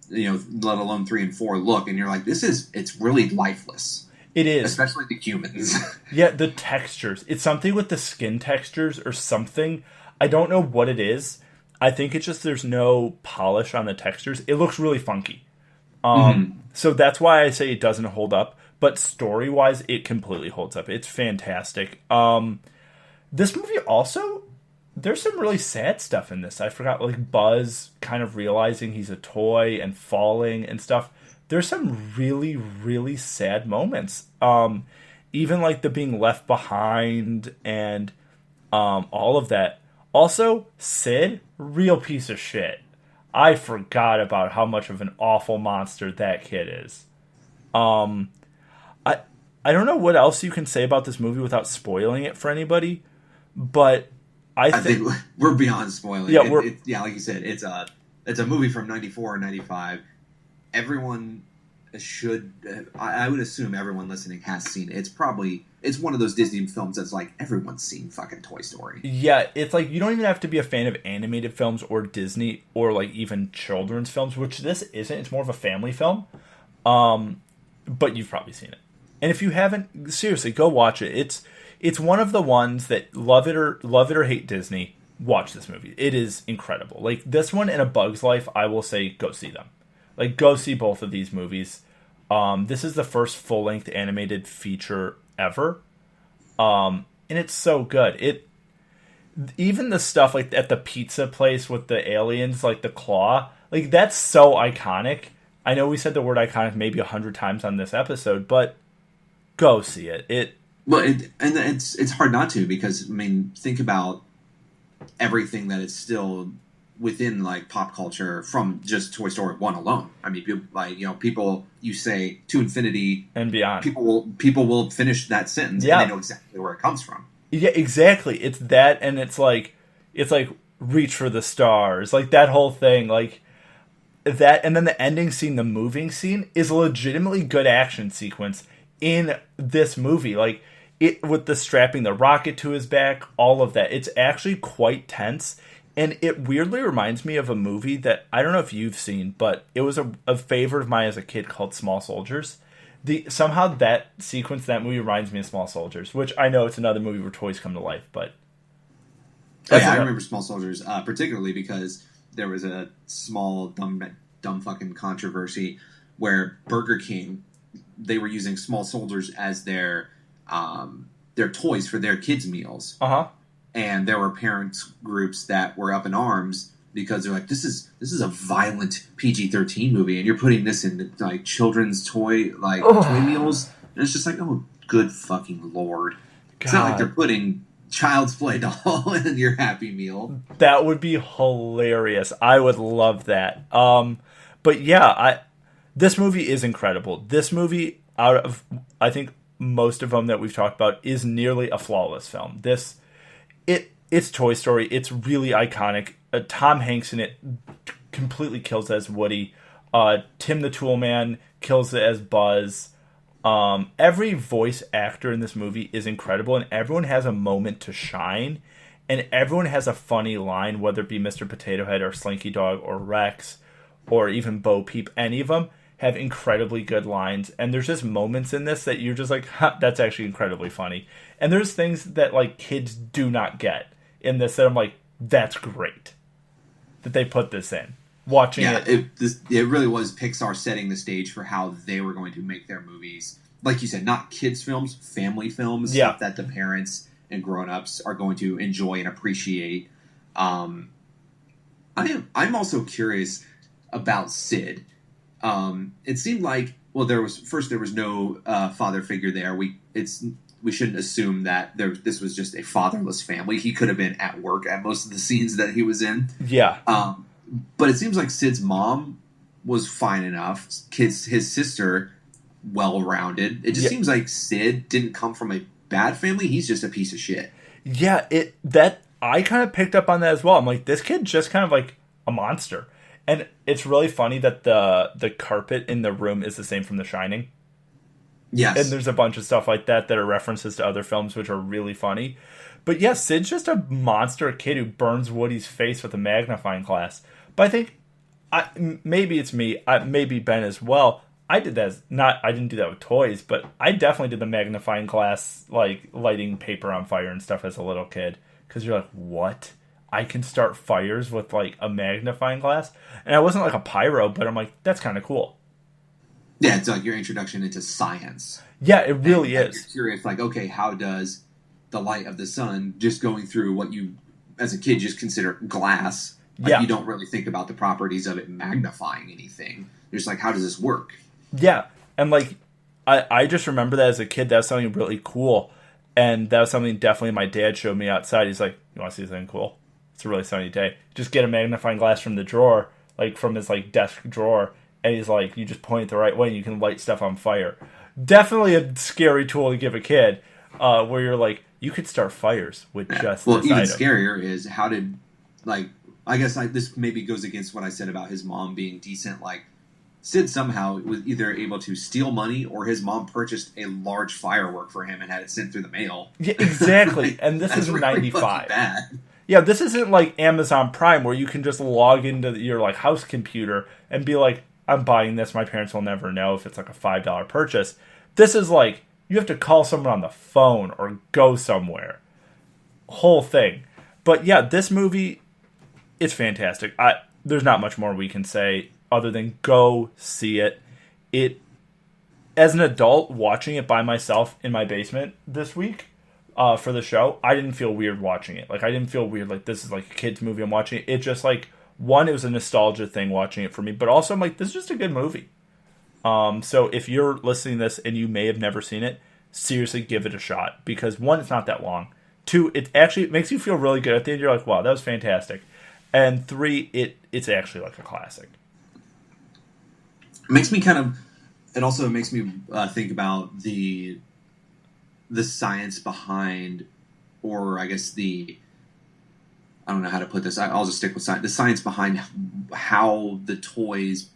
let alone 3 and 4 look. And you're like, it's really lifeless. It is. Especially the humans. Yeah, the textures. It's something with the skin textures or something. I don't know what it is. I think it's just there's no polish on the textures. It looks really funky. So that's why I say it doesn't hold up. But story-wise, it completely holds up. It's fantastic. This movie also, there's some really sad stuff in this. I forgot, like Buzz kind of realizing he's a toy and falling and stuff. There's some really, really sad moments. Even like the being left behind and all of that. Also, Sid, real piece of shit. I forgot about how much of an awful monster that kid is. I don't know what else you can say about this movie without spoiling it for anybody, but I think we're beyond spoiling. Yeah, like you said, it's a movie from 94 or 95. Everyone should, I would assume everyone listening has seen it. It's one of those Disney films that's like, everyone's seen fucking Toy Story. Yeah, it's like, you don't even have to be a fan of animated films or Disney or like even children's films, which this isn't. It's more of a family film. But you've probably seen it. And if you haven't, seriously, go watch it. It's one of the ones that love it or hate Disney, watch this movie. It is incredible. Like this one and A Bug's Life, I will say go see them. Like go see both of these movies. This is the first full-length animated feature ever. And it's so good. Even the stuff like at the pizza place with the aliens, like the claw, like that's so iconic. I know we said the word iconic maybe 100 times on this episode, but go see it. It's hard not to, because I mean, think about everything that it's still within like pop culture from just Toy Story 1 alone. I mean, people you say to infinity and beyond. People will finish that sentence and they know exactly where it comes from. Yeah, exactly. It's that, and it's like reach for the stars, like that whole thing, like that, and then the ending scene, the moving scene, is a legitimately good action sequence in this movie. Like it with the strapping the rocket to his back, all of that. It's actually quite tense, and it weirdly reminds me of a movie that I don't know if you've seen, but it was a favorite of mine as a kid called Small Soldiers. Somehow that sequence, that movie reminds me of Small Soldiers, which I know it's another movie where toys come to life, but... I remember Small Soldiers, particularly because there was a small, dumb fucking controversy where Burger King, they were using Small Soldiers as their toys for their kids' meals. Uh-huh. And there were parents groups that were up in arms because they're like, this is a violent PG-13 movie, and you're putting this in like children's toy meals, and it's just like, oh, good fucking lord! God. It's not like they're putting Child's Play doll in your Happy Meal. That would be hilarious. I would love that. But yeah, this movie is incredible. This movie, out of I think most of them that we've talked about, is nearly a flawless film. It's Toy Story. It's really iconic. Tom Hanks in it completely kills as Woody. Tim the Tool Man kills it as Buzz. Every voice actor in this movie is incredible, and everyone has a moment to shine, and everyone has a funny line, whether it be Mr. Potato Head or Slinky Dog or Rex or even Bo Peep. Any of them have incredibly good lines, and there's just moments in this that you're just like, that's actually incredibly funny. And there's things that like kids do not get in this that I'm like, that's great that they put this in. Watching it really was Pixar setting the stage for how they were going to make their movies. Like you said, not kids' films, family films, stuff that the parents and grown-ups are going to enjoy and appreciate. I'm also curious about Sid. It seemed like, well, there was no father figure there. We shouldn't assume that this was just a fatherless family. He could have been at work at most of the scenes that he was in. Yeah. But it seems like Sid's mom was fine enough. His sister, well-rounded. It just seems like Sid didn't come from a bad family. He's just a piece of shit. Yeah, I kind of picked up on that as well. I'm like, this kid just kind of like a monster. And it's really funny that the carpet in the room is the same from The Shining. Yes. And there's a bunch of stuff like that are references to other films, which are really funny. But yeah, Sid's just a monster kid who burns Woody's face with a magnifying glass. But I think, maybe it's me, maybe Ben as well. I did that. I didn't do that with toys, but I definitely did the magnifying glass, like lighting paper on fire and stuff as a little kid. Because you're like, what? I can start fires with like a magnifying glass? And I wasn't like a pyro, but I'm like, that's kind of cool. Yeah, it's like your introduction into science. Yeah, it really is. You're curious, like, okay, how does the light of the sun, just going through what you, as a kid, just consider glass, you don't really think about the properties of it magnifying anything. You're just like, how does this work? Yeah, and like, I just remember that as a kid, that was something really cool, and that was something definitely my dad showed me outside. He's like, you want to see something cool? It's a really sunny day. Just get a magnifying glass from the drawer, like from his like desk drawer, and he's like, you just point it the right way and you can light stuff on fire. Definitely a scary tool to give a kid, where you're like, you could start fires with just this even item. Scarier is how did, like, I guess this maybe goes against what I said about his mom being decent. Like, Sid somehow was either able to steal money or his mom purchased a large firework for him and had it sent through the mail. Yeah, exactly. Like, and this is really 95. Bad. Yeah, this isn't like Amazon Prime where you can just log into your like house computer and be like, I'm buying this. My parents will never know if it's like a $5 purchase. This is like, you have to call someone on the phone or go somewhere. Whole thing. But yeah, this movie, it's fantastic. There's not much more we can say other than go see it. As an adult, watching it by myself in my basement this week for the show, I didn't feel weird watching it. Like, I didn't feel weird like this is like a kid's movie I'm watching it. It just like, one, it was a nostalgia thing watching it for me, but also I'm like, this is just a good movie. So if you're listening to this and you may have never seen it, seriously give it a shot. Because one, it's not that long. Two, it actually makes you feel really good at the end. You're like, wow, that was fantastic. And 3, it's actually like a classic. It makes me kind of. It also makes me think about the science behind, or I guess I don't know how to put this. I'll just stick with science. The science behind how the toys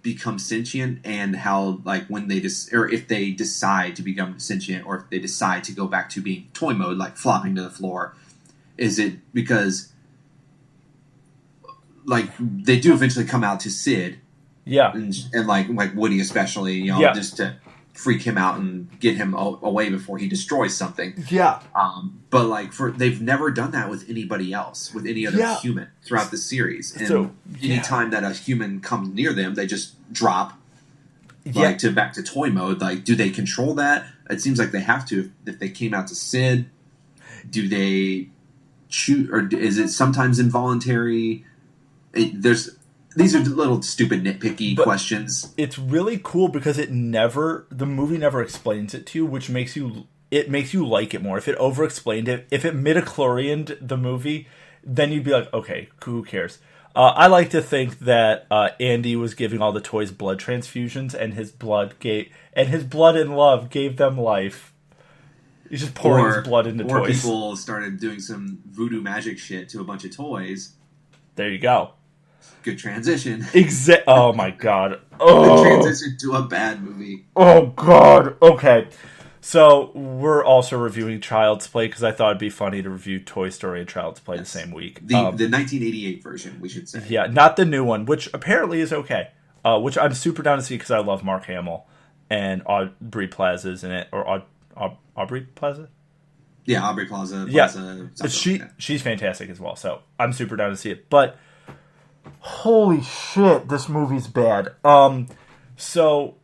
become sentient, and how, like, when they or if they decide to become sentient, or if they decide to go back to being toy mode, like flopping to the floor. Is it because, like, they do eventually come out to Sid, Yeah, and like Woody especially, just to freak him out and get him away before he destroys something. Yeah. But like they've never done that with anybody else, with any other human throughout the series. And so, anytime that a human comes near them, they just drop back to toy mode. Like, do they control that? It seems like they have to. If they came out to Sid, do they shoot, or is it sometimes involuntary? These are little stupid nitpicky questions. It's really cool because the movie never explains it to you, which makes you like it more. If it over-explained it, if it midichlorianed the movie, then you'd be like, okay, who cares? I like to think that Andy was giving all the toys blood transfusions, and his blood and love gave them life. He's just pouring his blood into toys. Or people started doing some voodoo magic shit to a bunch of toys. There you go. Good transition. Oh my god. Oh. Good transition to a bad movie. Oh god. Okay. So we're also reviewing Child's Play because I thought it'd be funny to review Toy Story and Child's Play the same week. The 1988 version, we should say. Yeah, not the new one, which apparently is okay. Which I'm super down to see because I love Mark Hamill, and Aubrey Plaza's in it, or Aubrey Plaza. Yeah, Aubrey Plaza. Yeah, she's fantastic as well. So I'm super down to see it, but. Holy shit, this movie's bad. So,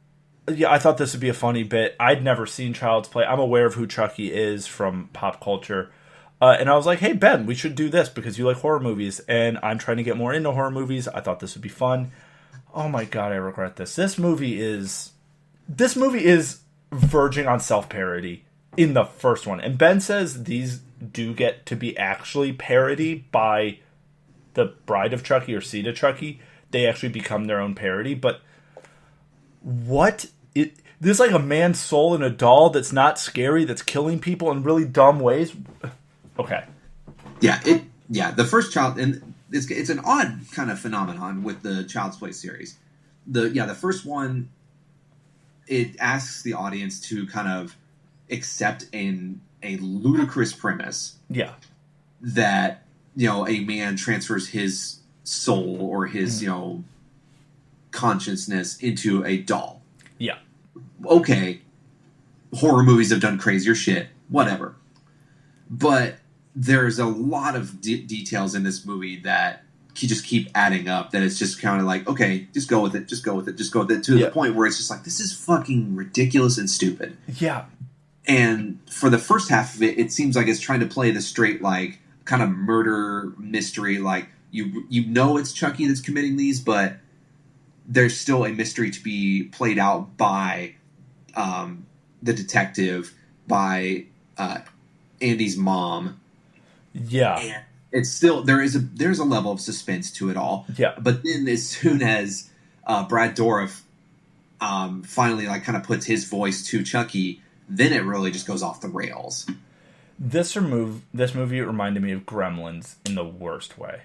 yeah, I thought this would be a funny bit. I'd never seen Child's Play. I'm aware of who Chucky is from pop culture. And I was like, hey, Ben, we should do this because you like horror movies. And I'm trying to get more into horror movies. I thought this would be fun. Oh my god, I regret this. This movie is verging on self-parody in the first one. And Ben says these do get to be actually parody by the Bride of Chucky or Seed of Chucky. They actually become their own parody. But there's like a man's soul in a doll that's not scary, that's killing people in really dumb ways. Okay. Yeah, the first Child, and it's an odd kind of phenomenon with the Child's Play series. The first one, it asks the audience to kind of accept a ludicrous premise. Yeah. That, a man transfers his soul or his, consciousness into a doll. Yeah. Okay. Horror movies have done crazier shit. Whatever. But there's a lot of details in this movie that just keep adding up, that it's just kind of like, okay, just go with it, to the point where it's just like, this is fucking ridiculous and stupid. Yeah. And for the first half of it, it seems like it's trying to play the straight, like, kind of murder mystery, like, you know it's Chucky that's committing these, but there's still a mystery to be played out by the detective, by Andy's mom. Yeah. And it's still, there's a level of suspense to it all. Yeah. But then as soon as Brad Dourif finally, like, kind of puts his voice to Chucky, then it really just goes off the rails. This movie reminded me of Gremlins in the worst way.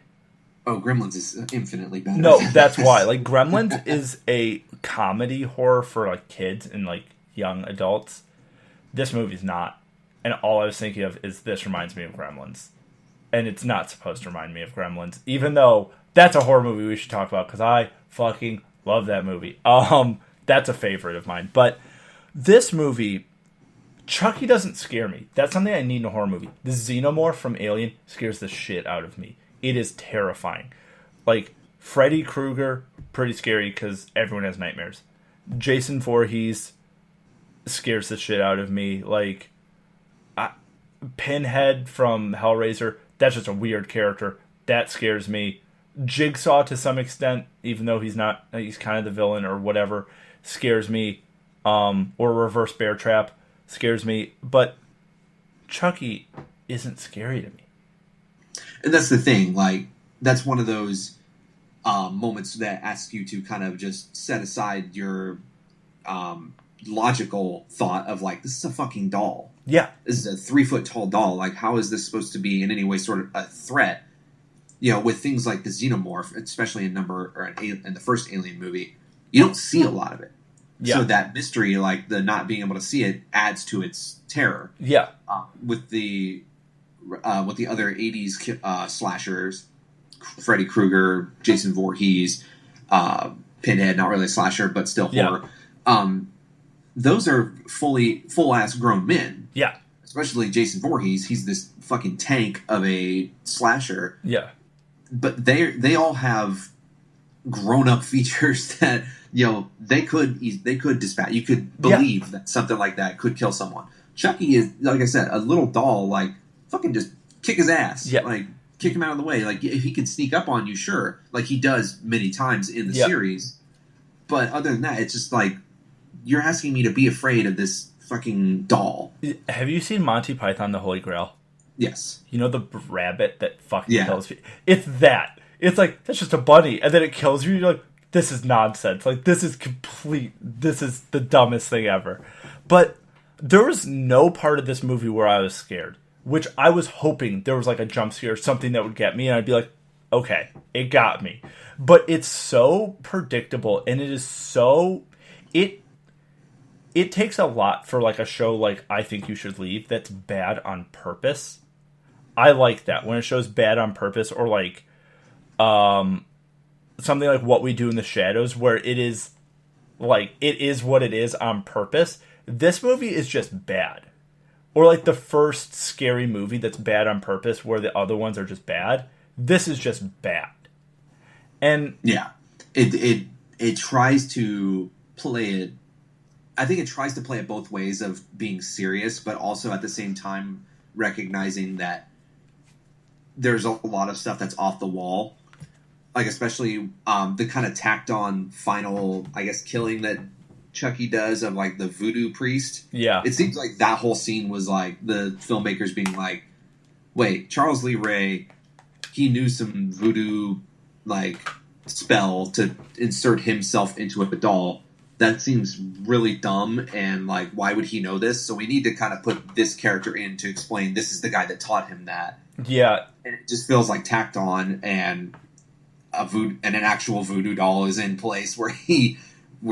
Oh, Gremlins is infinitely better. No, that's why. Like, Gremlins is a comedy horror for, like, kids and, like, young adults. This movie's not. And all I was thinking of is this reminds me of Gremlins. And it's not supposed to remind me of Gremlins. Even though that's a horror movie we should talk about because I fucking love that movie. That's a favorite of mine. But this movie, Chucky doesn't scare me. That's something I need in a horror movie. The Xenomorph from Alien scares the shit out of me. It is terrifying. Like, Freddy Krueger, pretty scary because everyone has nightmares. Jason Voorhees scares the shit out of me. Like, Pinhead from Hellraiser, that's just a weird character. That scares me. Jigsaw, to some extent, even though he's kind of the villain or whatever, scares me. Or Reverse Bear Trap scares me. But Chucky isn't scary to me. And that's the thing, like, that's one of those moments that ask you to kind of just set aside your logical thought of like, this is a fucking doll. Yeah. This is a 3-foot tall doll. Like, how is this supposed to be in any way sort of a threat? You know, with things like the xenomorph, especially in the first Alien movie, you don't see a lot of it. Yeah. So that mystery, like the not being able to see it, adds to its terror. Yeah. With the other '80s slashers, Freddy Krueger, Jason Voorhees, Pinhead, not really a slasher, but still horror. Yeah. Those are full ass grown men. Yeah. Especially Jason Voorhees, he's this fucking tank of a slasher. Yeah. But they all have grown up features that, you know, they could dispatch. You could believe that something like that could kill someone. Chucky is, like I said, a little doll. Like, fucking just kick his ass. Yeah. Like, kick him out of the way. Like, if he can sneak up on you, sure. Like he does many times in the series. But other than that, it's just like, you're asking me to be afraid of this fucking doll. Have you seen Monty Python, The Holy Grail? Yes. You know the rabbit that fucking kills people? It's that. It's like, that's just a bunny. And then it kills you. You're like, this is nonsense. Like, this is the dumbest thing ever. But there was no part of this movie where I was scared, which I was hoping there was like a jump scare or something that would get me. And I'd be like, okay, it got me. But it's so predictable. And it is so... It takes a lot for like a show like I Think You Should Leave that's bad on purpose. I like that when a show's bad on purpose, or like something like What We Do in the Shadows, where it is like it is what it is on purpose. This movie is just bad. Or like the first scary movie that's bad on purpose, where the other ones are just bad. This is just bad. And yeah, it tries to play it. I think it tries to play it both ways of being serious, but also at the same time recognizing that there's a lot of stuff that's off the wall. Like, especially the kind of tacked on final, I guess, killing that Chucky does of like the voodoo priest. Yeah. It seems like that whole scene was like the filmmakers being like, wait, Charles Lee Ray, he knew some voodoo like spell to insert himself into a doll. That seems really dumb, and like, why would he know this? So we need to kind of put this character in to explain this is the guy that taught him that. Yeah. And it just feels like tacked on, and an actual voodoo doll is in place where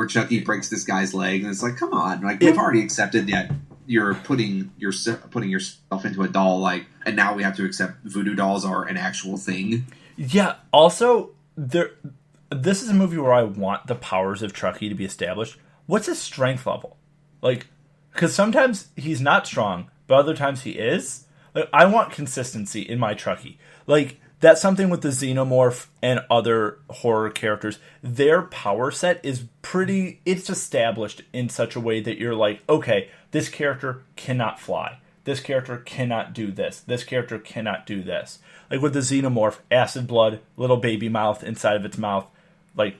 Chucky breaks this guy's leg, and it's like, come on, like we've already accepted that you're putting yourself into a doll, like, and now we have to accept voodoo dolls are an actual thing. Yeah. Also, this is a movie where I want the powers of Chucky to be established. What's his strength level? Like, because sometimes he's not strong, but other times he is. Like, I want consistency in my Chucky. Like, that's something with the Xenomorph and other horror characters. Their power set is it's established in such a way that you're like, okay, this character cannot fly. This character cannot do this. This character cannot do this. Like with the Xenomorph, acid blood, little baby mouth inside of its mouth, like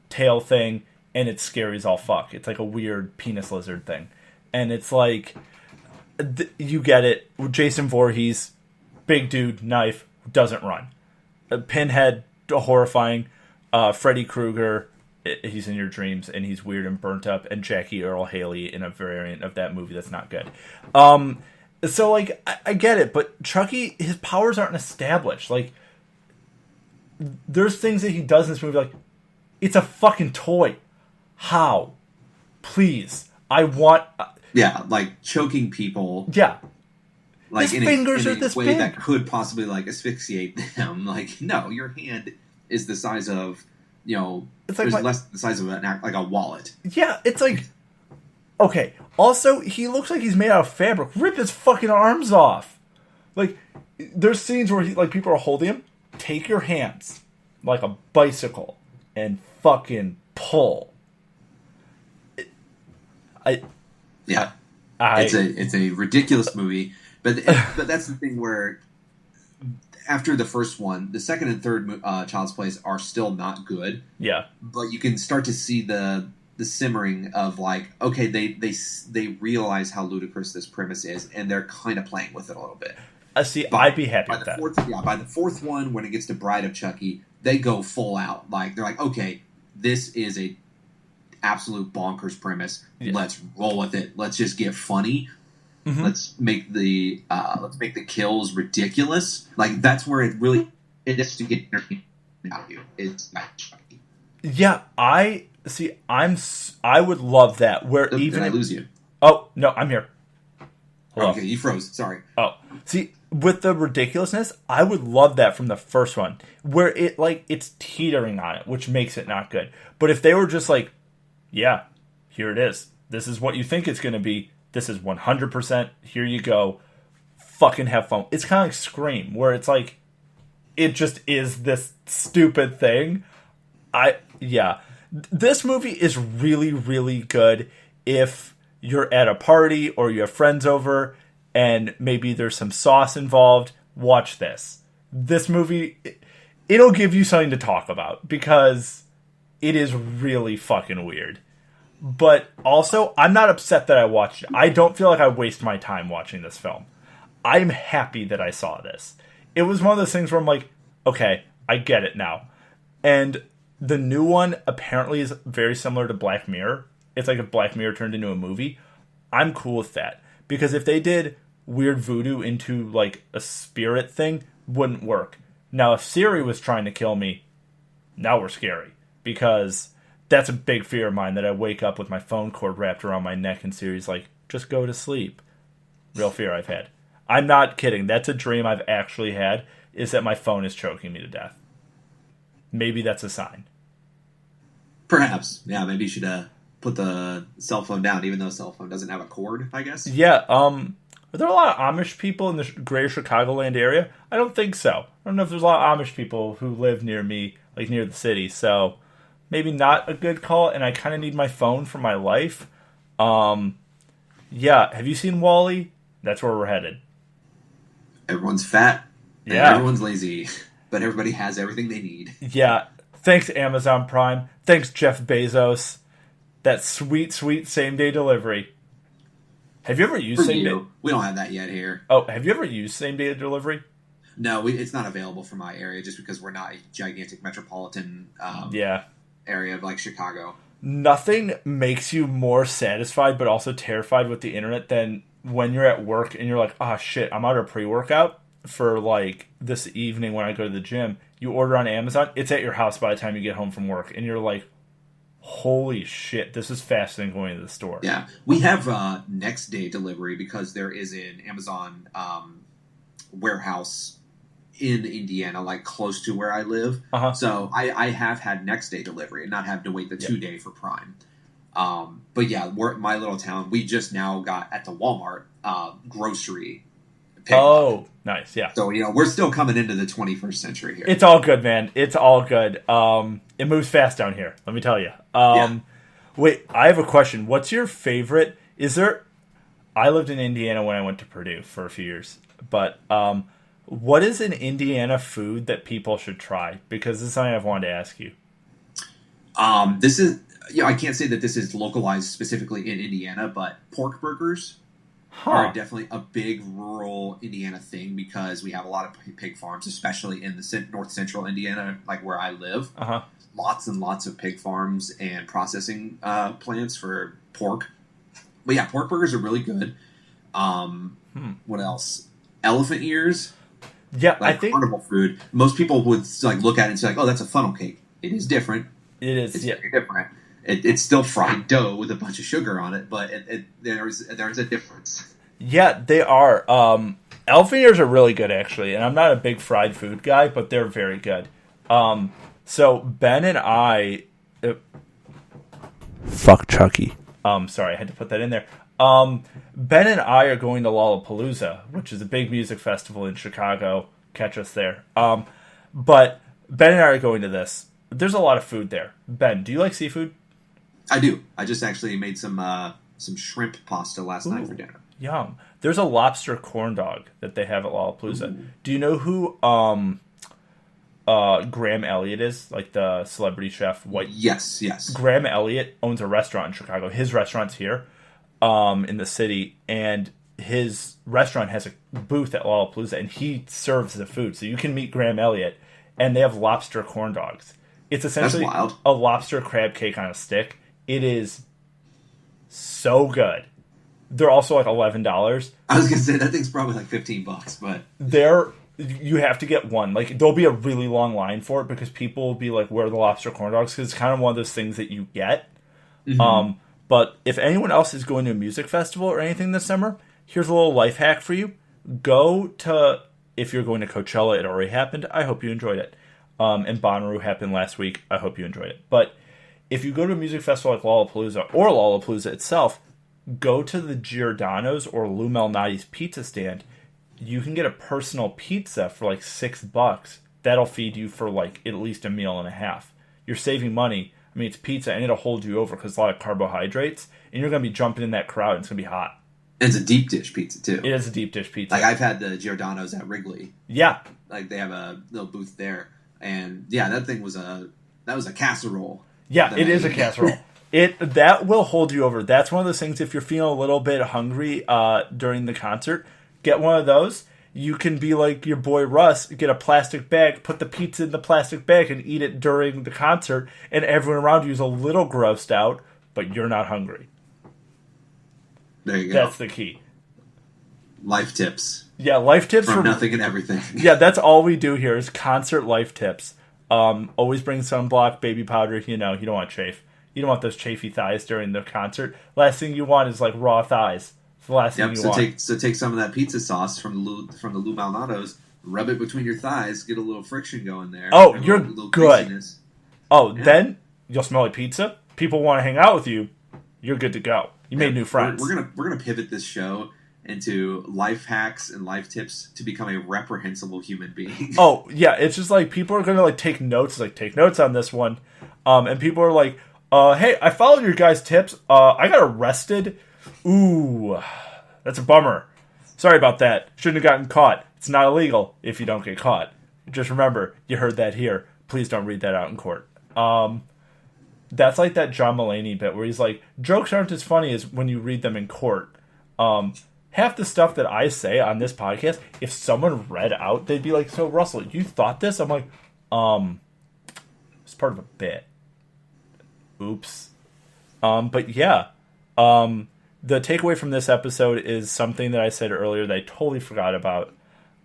tail thing, and it's scary as all fuck. It's like a weird penis lizard thing. And it's like, you get it. Jason Voorhees, big dude, knife, doesn't run. Pinhead, horrifying. Freddy Krueger, he's in your dreams, and he's weird and burnt up. And Jackie Earle Haley in a variant of that movie that's not good. So, like, I get it, but Chucky, his powers aren't established. Like, there's things that he does in this movie, like, it's a fucking toy. How? Please. I want... yeah, like, choking people. Yeah. Like, his fingers are this way big. That could possibly, like, asphyxiate them. Like, no, your hand is the size of, you know... It's like less the size of like a wallet. Yeah, it's like... Okay, also, he looks like he's made out of fabric. Rip his fucking arms off. Like, there's scenes where people are holding him. Take your hands, like a bicycle, and fucking pull. It's a ridiculous movie, but that's the thing where after the first one, the second and third Child's Plays are still not good. Yeah, but you can start to see the simmering of like, okay, they realize how ludicrous this premise is, and they're kind of playing with it a little bit. See, I'd be happy with that. By the fourth one, when it gets to Bride of Chucky, they go full out. Like, they're like, okay, this is a absolute bonkers premise. Yeah. Let's roll with it. Let's just get funny. Mm-hmm. Let's make the kills ridiculous. Like, that's where it really is to get entertainment out of you. It's not Chucky. Yeah, I would love that. Where Did I lose you? Oh no, I'm here. Hello. Okay, you froze. Sorry. Oh, see, with the ridiculousness, I would love that from the first one, where it's teetering on it, which makes it not good. But if they were just like, yeah, here it is. This is what you think it's going to be. This is 100%. Here you go. Fucking have fun. It's kind of like Scream, where it's like, it just is this stupid thing. This movie is really, really good if you're at a party or you have friends over and maybe there's some sauce involved. Watch this. This movie, it'll give you something to talk about because it is really fucking weird. But also, I'm not upset that I watched it. I don't feel like I waste my time watching this film. I'm happy that I saw this. It was one of those things where I'm like, okay, I get it now. And the new one apparently is very similar to Black Mirror. It's like if Black Mirror turned into a movie. I'm cool with that. Because if they did weird voodoo into like a spirit thing, wouldn't work. Now, if Siri was trying to kill me, now we're scary. Because that's a big fear of mine, that I wake up with my phone cord wrapped around my neck and Siri's like, just go to sleep. Real fear I've had. I'm not kidding. That's a dream I've actually had, is that my phone is choking me to death. Maybe that's a sign. Perhaps. Yeah, maybe you should put the cell phone down, even though a cell phone doesn't have a cord, I guess. Yeah. Are there a lot of Amish people in the greater Chicagoland area? I don't think so. I don't know if there's a lot of Amish people who live near me, like near the city. So maybe not a good call, and I kind of need my phone for my life. Yeah. Have you seen WALL-E? That's where we're headed. Everyone's fat. And everyone's lazy. But everybody has everything they need. Yeah. Thanks, Amazon Prime. Thanks, Jeff Bezos. That sweet, sweet same-day delivery. Have you ever used same-day? We don't have that yet here. Oh, have you ever used same-day delivery? No, it's not available for my area just because we're not a gigantic metropolitan area of like Chicago. Nothing makes you more satisfied but also terrified with the internet than when you're at work and you're like, oh shit, I'm out of pre-workout for like this evening when I go to the gym. You order on Amazon, it's at your house by the time you get home from work, and you're like, holy shit, this is faster than going to the store. Yeah, we have next day delivery because there is an Amazon warehouse in Indiana, like close to where I live. Uh-huh. So I have had next day delivery and not have to wait the 2 day for Prime. But yeah, we're my little town. We just now got at the Walmart grocery pickup. Oh, nice, yeah. So we're still coming into the 21st century here. It's all good, man. It's all good. It moves fast down here. Let me tell you. Wait, I have a question. What's your favorite? I lived in Indiana when I went to Purdue for a few years, but what is an Indiana food that people should try? Because this is something I've wanted to ask you. This is, I can't say that this is localized specifically in Indiana, but pork burgers are definitely a big rural Indiana thing because we have a lot of pig farms, especially in the north central Indiana, like where I live. Uh-huh. Lots and lots of pig farms and processing plants for pork. But yeah, pork burgers are really good. What else? Elephant ears. Yeah, like I think carnival food. Most people would like look at it and say, like, "Oh, that's a funnel cake." It is different. It is. It's very different. It's still fried dough with a bunch of sugar on it, but there's a difference. Yeah, they are. Elephant ears are really good, actually, and I'm not a big fried food guy, but they're very good. So Ben and I, fuck Chucky. Sorry, I had to put that in there. Ben and I are going to Lollapalooza, which is a big music festival in Chicago. Catch us there. But Ben and I are going to this. There's a lot of food there. Ben, do you like seafood? I do. I just actually made some shrimp pasta last night for dinner. Yum. There's a lobster corn dog that they have at Lollapalooza. Ooh. Do you know who Graham Elliott is? Like the celebrity chef? Yes. Graham Elliott owns a restaurant in Chicago. His restaurant's here in the city. And his restaurant has a booth at Lollapalooza, and he serves the food. So you can meet Graham Elliott, and they have lobster corn dogs. It's essentially a lobster crab cake on a stick. It is so good. They're also like $11. I was gonna say that thing's probably like $15, but you have to get one. Like, there'll be a really long line for it because people will be like, "Where are the lobster corn dogs?" Because it's kind of one of those things that you get. Mm-hmm. But if anyone else is going to a music festival or anything this summer, here's a little life hack for you. Go to, if you're going to Coachella, it already happened. I hope you enjoyed it. And Bonnaroo happened last week. I hope you enjoyed it. But if you go to a music festival like Lollapalooza or Lollapalooza itself, go to the Giordano's or Lou Malnati's pizza stand. You can get a personal pizza for like $6. That'll feed you for like at least a meal and a half. You're saving money. I mean, it's pizza, and it'll hold you over because it's a lot of carbohydrates, and you're going to be jumping in that crowd, and it's going to be hot. And it's a deep dish pizza, too. It is a deep dish pizza. Like, I've had the Giordano's at Wrigley. Yeah. Like, they have a little booth there. And, yeah, that thing was a casserole. Yeah, it is a casserole. That will hold you over. That's one of those things, if you're feeling a little bit hungry during the concert, get one of those. You can be like your boy Russ, get a plastic bag, put the pizza in the plastic bag, and eat it during the concert, and everyone around you is a little grossed out, but you're not hungry. There you go. That's the key. Life tips. Yeah, life tips from nothing and everything. Yeah, that's all we do here is concert life tips. Always bring sunblock, baby powder. You don't want chafe. You don't want those chafy thighs during the concert. Last thing you want is like raw thighs. It's the last thing you want. Take some of that pizza sauce from the Lou Malnati's, rub it between your thighs, get a little friction going there. Oh, you're good. Greasiness. Oh, yeah. Then you'll smell like pizza. People want to hang out with you. You're good to go. You made new friends. We're gonna pivot this show into life hacks and life tips to become a reprehensible human being. Oh yeah, it's just like people are gonna like take notes. Like, take notes on this one, and people are like, "Hey, I followed your guys' tips. I got arrested. Ooh, that's a bummer. Sorry about that. Shouldn't have gotten caught. It's not illegal if you don't get caught. Just remember, you heard that here. Please don't read that out in court." That's like that John Mulaney bit where he's like, jokes aren't as funny as when you read them in court. Half the stuff that I say on this podcast, if someone read out, they'd be like, "So Russell, you thought this?" I'm like, it's part of a bit. Oops. But yeah, the takeaway from this episode is something that I said earlier that I totally forgot about.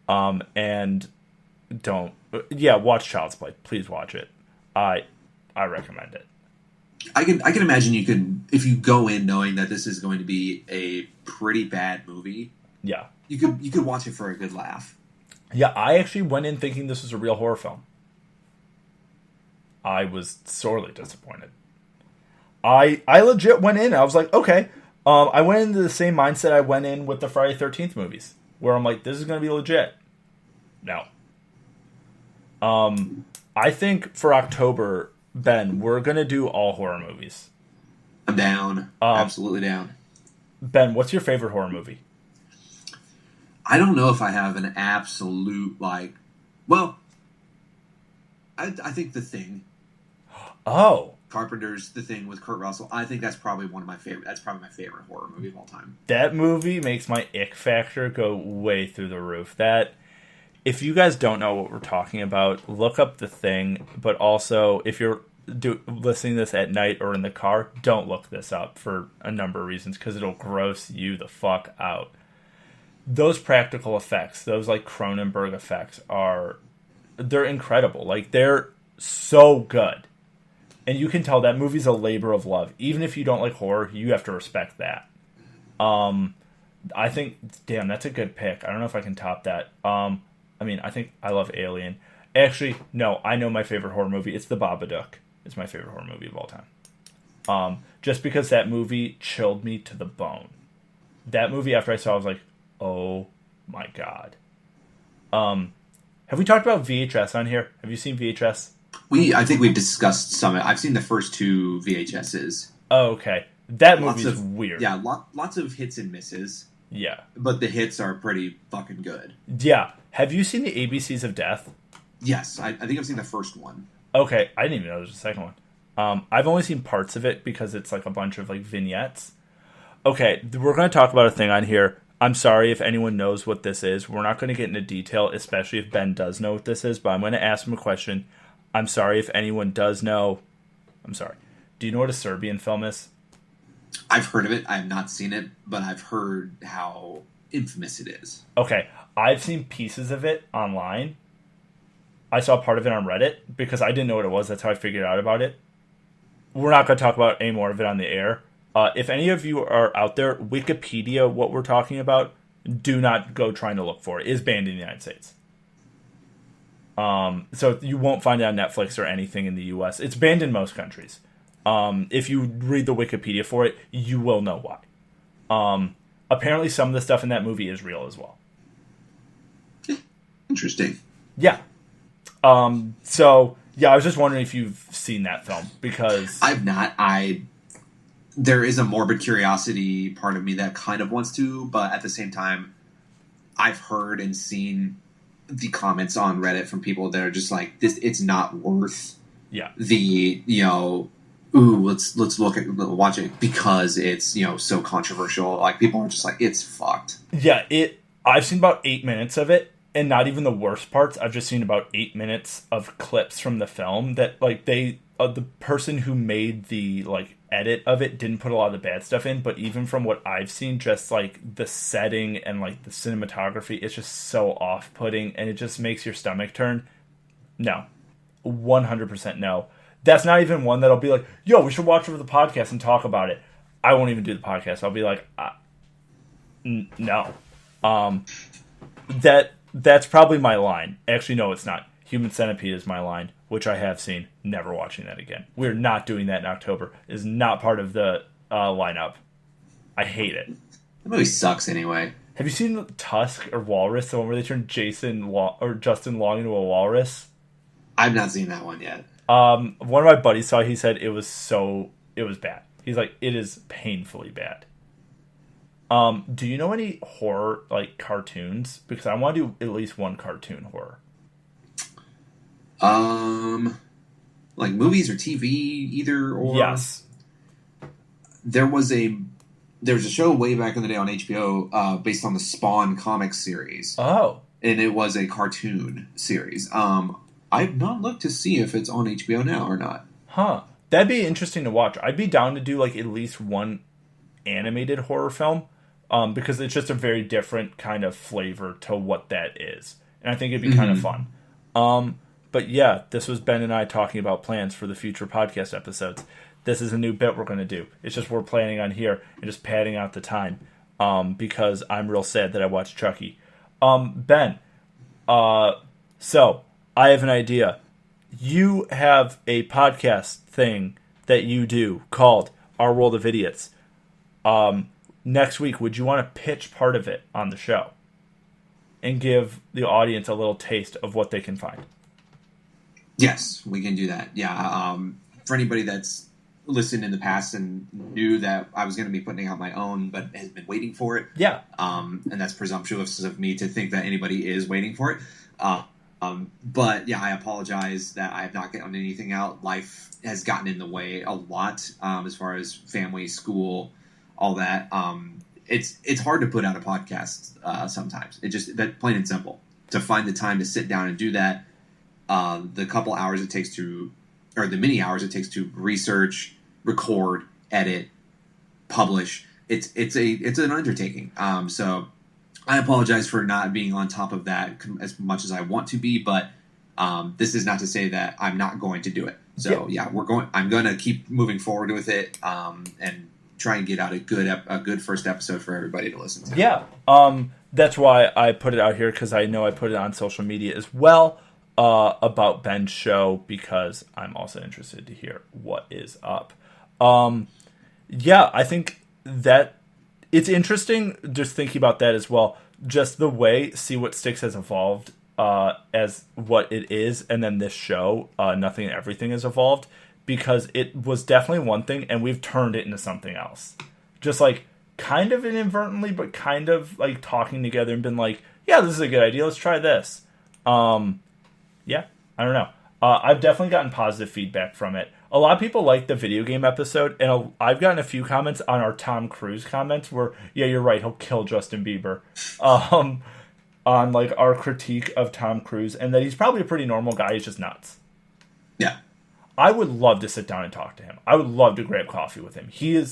And watch Child's Play. Please watch it. I recommend it. I can imagine you could, if you go in knowing that this is going to be a pretty bad movie. Yeah, you could watch it for a good laugh. Yeah, I actually went in thinking this was a real horror film. I was sorely disappointed. I legit went in. I was like, okay. I went into the same mindset I went in with the Friday 13th movies, where I'm like, this is going to be legit. No. I think for October, Ben, we're going to do all horror movies. I'm down. Absolutely down. Ben, what's your favorite horror movie? I don't know if I have an absolute, I think The Thing. Oh. Carpenter's The Thing with Kurt Russell. I think that's probably my favorite horror movie of all time. That movie makes my ick factor go way through the roof. If you guys don't know what we're talking about, look up The Thing. But also, if you're listening to this at night or in the car, don't look this up for a number of reasons because it'll gross you the fuck out. Those practical effects, those Cronenberg effects, they're incredible. They're so good. And you can tell that movie's a labor of love. Even if you don't like horror, you have to respect that. I think, damn, that's a good pick. I don't know if I can top that. I think I love Alien. Actually, no, I know my favorite horror movie. It's The Babadook. It's my favorite horror movie of all time. Just because that movie chilled me to the bone. That movie, after I saw it, I was like, oh my god. Have we talked about VHS on here? Have you seen VHS? I think we've discussed some. I've seen the first 2 VHSs. Oh, okay. That movie's weird. Yeah, lots of hits and misses. Yeah. But the hits are pretty fucking good. Yeah. Have you seen the ABCs of Death? Yes. I think I've seen the first one. Okay. I didn't even know there was a second one. I've only seen parts of it because it's a bunch of vignettes. Okay. We're going to talk about a thing on here. I'm sorry if anyone knows what this is. We're not going to get into detail, especially if Ben does know what this is, but I'm going to ask him a question. I'm sorry if anyone does know. I'm sorry. Do you know what a Serbian film is? I've heard of it. I have not seen it, but I've heard how infamous it is. Okay. I've seen pieces of it online. I saw part of it on Reddit because I didn't know what it was. That's how I figured out about it. We're not going to talk about any more of it on the air. If any of you are out there, Wikipedia, what we're talking about, do not go trying to look for it. It is banned in the United States. So you won't find it on Netflix or anything in the U.S. It's banned in most countries. If you read the Wikipedia for it, you will know why. Apparently some of the stuff in that movie is real as well. Interesting. Yeah. So, yeah, I was just wondering if you've seen that film, because... I've not. There is a morbid curiosity part of me that kind of wants to, but at the same time, I've heard and seen the comments on Reddit from people that are just like, this, it's not worth the, let's watch it because it's, so controversial. Like, people are just like, it's fucked. Yeah, I've seen about 8 minutes of it, and not even the worst parts. I've just seen about 8 minutes of clips from the film that, like, the person who made the, like, edit of it didn't put a lot of the bad stuff in, but even from what I've seen, just, like, the setting and, like, the cinematography, it's just so off-putting, and it just makes your stomach turn. No. 100% no. That's not even one that'll be like, yo, we should watch over the podcast and talk about it. I won't even do the podcast. I'll be like, no. That's probably my line. Actually, no, it's not. Human Centipede is my line, which I have seen. Never watching that again. We're not doing that in October. It is not part of the lineup. I hate it. That movie sucks anyway. Have you seen Tusk or Walrus, the one where they turned Justin Long into a walrus? I've not seen that one yet. One of my buddies saw it. He said it was bad. He's like, it is painfully bad. Do you know any horror, like, cartoons? Because I want to do at least one cartoon horror. Like movies or TV, either or? Yes. There was a show way back in the day on HBO, based on the Spawn comic series. Oh. And it was a cartoon series. I've not looked to see if it's on HBO now or not. Huh. That'd be interesting to watch. I'd be down to do, like, at least one animated horror film, because it's just a very different kind of flavor to what that is. And I think it'd be kind of fun. But yeah, this was Ben and I talking about plans for the future podcast episodes. This is a new bit we're going to do. It's just we're planning on here and just padding out the time, because I'm real sad that I watched Chucky. Ben, so I have an idea. You have a podcast thing that you do called Our World of Idiots. Next week, would you want to pitch part of it on the show and give the audience a little taste of what they can find? Yes, we can do that. Yeah. For anybody that's listened in the past and knew that I was going to be putting out my own, but has been waiting for it. Yeah. And that's presumptuous of me to think that anybody is waiting for it. But yeah, I apologize that I have not gotten anything out. Life has gotten in the way a lot, as far as family, school, all that. It's hard to put out a podcast sometimes. It just, that plain and simple, to find the time to sit down and do that. The couple hours it takes to, or the many hours it takes to research, record, edit, publish. It's an undertaking. So I apologize for not being on top of that as much as I want to be, but this is not to say that I'm not going to do it. So yeah, I'm going to keep moving forward with it, and try and get out a good first episode for everybody to listen to. Yeah. That's why I put it out here, because I know I put it on social media as well, about Ben's show, because I'm also interested to hear what is up. Yeah, I think that it's interesting just thinking about that as well. Just the way See What Sticks has evolved as what it is, and then this show, Nothing and Everything, has evolved, because it was definitely one thing, and we've turned it into something else. Just like kind of inadvertently, but kind of like talking together and been like, yeah, this is a good idea. Let's try this. Yeah, I don't know. I've definitely gotten positive feedback from it. A lot of people like the video game episode, and I've gotten a few comments on our Tom Cruise comments where, yeah, you're right, he'll kill Justin Bieber, on like our critique of Tom Cruise, and that he's probably a pretty normal guy. He's just nuts. Yeah, I would love to sit down and talk to him. I would love to grab coffee with him. He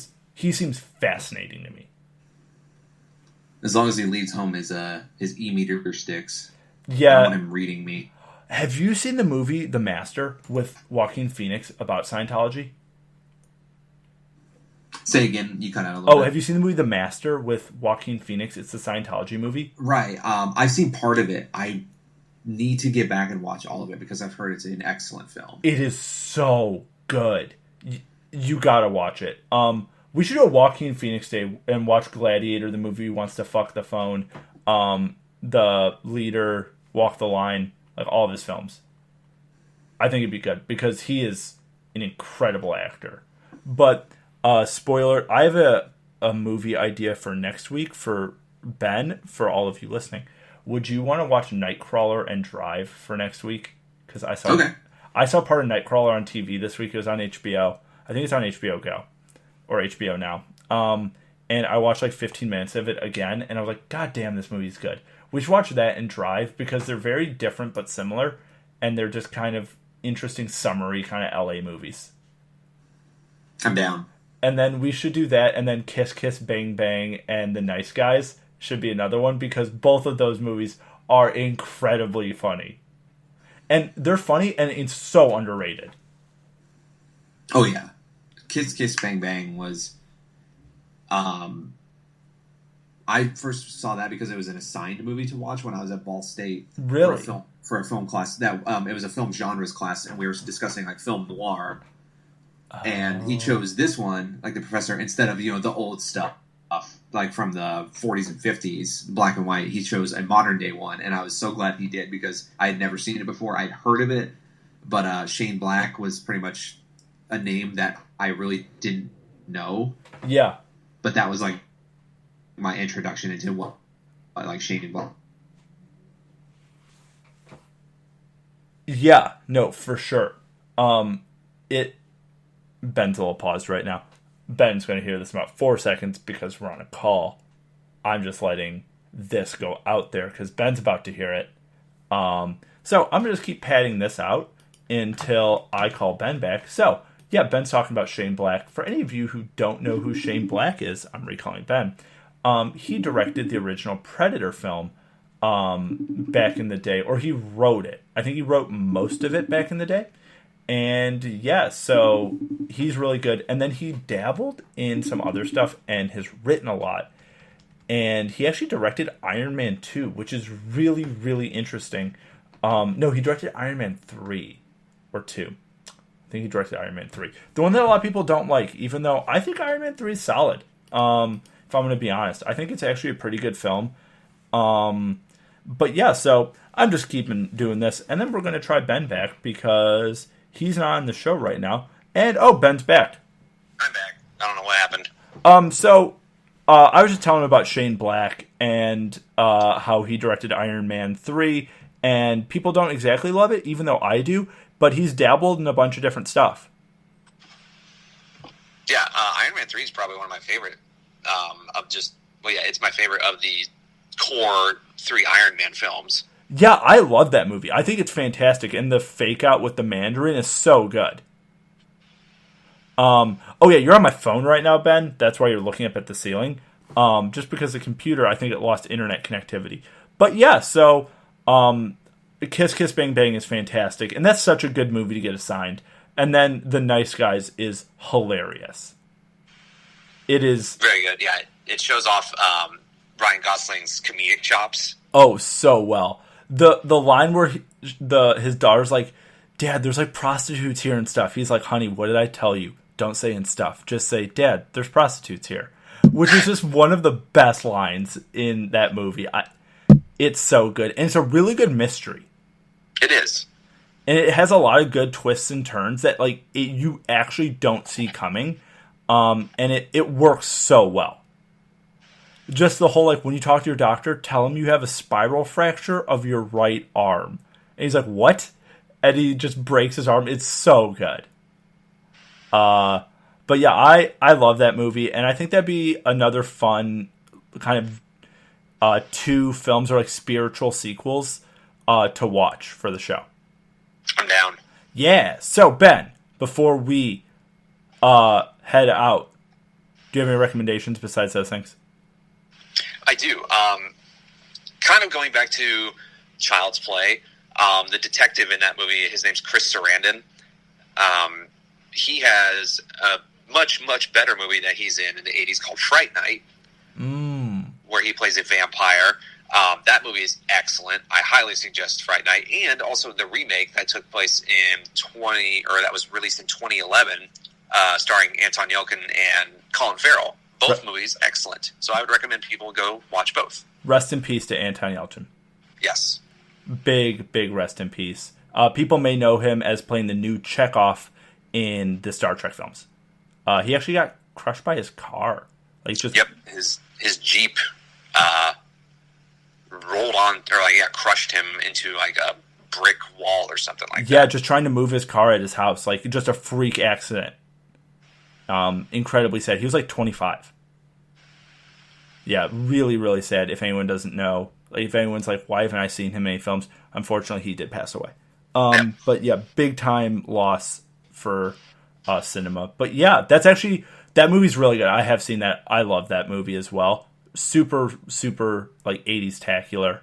seems fascinating to me. as long as he leaves home his e-meter sticks. Yeah, I want him reading me. Have you seen the movie The Master with Joaquin Phoenix about Scientology? Say again, you cut out a little bit. Have you seen the movie The Master with Joaquin Phoenix? It's the Scientology movie. Right. I've seen part of it. I need to get back and watch all of it because I've heard it's an excellent film. It is so good. You gotta watch it. We should do a Joaquin Phoenix day and watch Gladiator, the movie Who Wants to Fuck the Phone, The Leader, Walk the Line, like all of his films. I think it'd be good because he is an incredible actor. But spoiler, I have a movie idea for next week for Ben, for all of you listening. Would you want to watch Nightcrawler and Drive for next week? Because I saw part of Nightcrawler on TV this week. It was on HBO. I think it's on HBO Go or HBO Now. And I watched like 15 minutes of it again, and I was like, God damn, this movie's good. We should watch that and Drive because they're very different but similar, and they're just kind of interesting, summary kind of LA movies. I'm down. And then we should do that, and then Kiss Kiss Bang Bang and The Nice Guys should be another one because both of those movies are incredibly funny. And they're funny, and it's so underrated. Oh, yeah. Kiss Kiss Bang Bang was... I first saw that because it was an assigned movie to watch when I was at Ball State. Really? For a film class. That it was a film genres class, and we were discussing like film noir. And he chose this one, like the professor, instead of, the old stuff, like from the 40s and 50s, black and white. He chose a modern day one, and I was so glad he did because I had never seen it before. I'd heard of it, but Shane Black was pretty much a name that I really didn't know. Yeah. But that was like my introduction into what I like Shane Black. Yeah, no, for sure. Ben's a little paused right now. Ben's going to hear this in about 4 seconds because we're on a call. I'm just letting this go out there because Ben's about to hear it. So I'm going to just keep padding this out until I call Ben back. So, yeah, Ben's talking about Shane Black. For any of you who don't know who Shane Black is, I'm recalling Ben. He directed the original Predator film back in the day, or he wrote it. I think he wrote most of it back in the day. And yeah, so he's really good. And then he dabbled in some other stuff and has written a lot. And he actually directed Iron Man 2, which is really, really interesting. No, he directed Iron Man 3 or 2. I think he directed Iron Man 3. The one that a lot of people don't like, even though I think Iron Man 3 is solid. If I'm going to be honest. I think it's actually a pretty good film. But yeah, so I'm just keeping doing this. And then we're going to try Ben back because... he's not on the show right now. And, Ben's back. I'm back. I don't know what happened. I was just telling him about Shane Black and how he directed Iron Man 3. And people don't exactly love it, even though I do. But he's dabbled in a bunch of different stuff. Yeah, Iron Man 3 is probably one of my favorite. It's my favorite of the core 3 Iron Man films. Yeah, I love that movie. I think it's fantastic, and the fake out with the Mandarin is so good. You're on my phone right now, Ben. That's why you're looking up at the ceiling. Just because the computer, I think it lost internet connectivity. But yeah, so Kiss Kiss Bang Bang is fantastic, and that's such a good movie to get assigned. And then The Nice Guys is hilarious. It is very good. Yeah, it shows off Ryan Gosling's comedic chops. Oh, so well. The line where his daughter's like, Dad, there's like prostitutes here and stuff. He's like, honey, what did I tell you? Don't say and stuff. Just say, Dad, there's prostitutes here. Which is just one of the best lines in that movie. It's so good. And it's a really good mystery. It is. And it has a lot of good twists and turns that you actually don't see coming. And it works so well. Just the whole, when you talk to your doctor, tell him you have a spiral fracture of your right arm. And he's like, what? And he just breaks his arm. It's so good. But yeah, I love that movie, and I think that'd be another fun kind of 2 films or like spiritual sequels to watch for the show. I'm down. Yeah. So Ben, before we head out, do you have any recommendations besides those things? I do. Kind of going back to Child's Play, the detective in that movie, his name's Chris Sarandon. He has a much, much better movie that he's in the 80s called Fright Night, where he plays a vampire. That movie is excellent. I highly suggest Fright Night, and also the remake that took place in that was released in 2011, starring Anton Yelchin and Colin Farrell. Both movies excellent. So I would recommend people go watch both. Rest in peace to Anton Yelchin. Yes. Big rest in peace. People may know him as playing the new Chekhov in the Star Trek films. He actually got crushed by his car. Yep, his Jeep rolled on, or crushed him into like a brick wall or something like that. Yeah, just trying to move his car at his house, like just a freak accident. Incredibly sad. He was like 25. Yeah, really, really sad. If anyone doesn't know, if anyone's like, why haven't I seen him in any films? Unfortunately, he did pass away. But yeah, big time loss for cinema. But yeah, that movie's really good. I have seen that. I love that movie as well. Super, super like 80s tacular.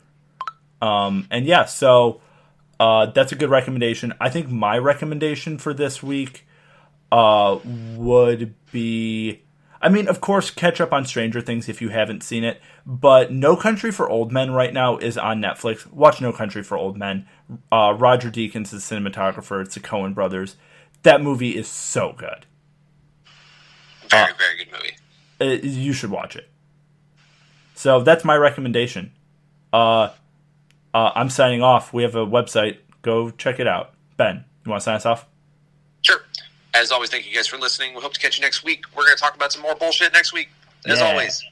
And yeah, so that's a good recommendation. I think my recommendation for this week would be, I mean, of course, catch up on Stranger Things if you haven't seen it, but No Country for Old Men right now is on Netflix. Watch No Country for Old Men. Roger Deakins is the cinematographer. It's the Coen brothers. That movie is so good. Very, very good movie. You should watch it. So that's my recommendation. I'm signing off. We have a website. Go check it out. Ben, you want to sign us off? Sure. As always, thank you guys for listening. We hope to catch you next week. We're going to talk about some more bullshit next week, as always.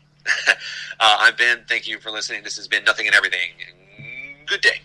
I'm Ben. Thank you for listening. This has been Nothing and Everything. Good day.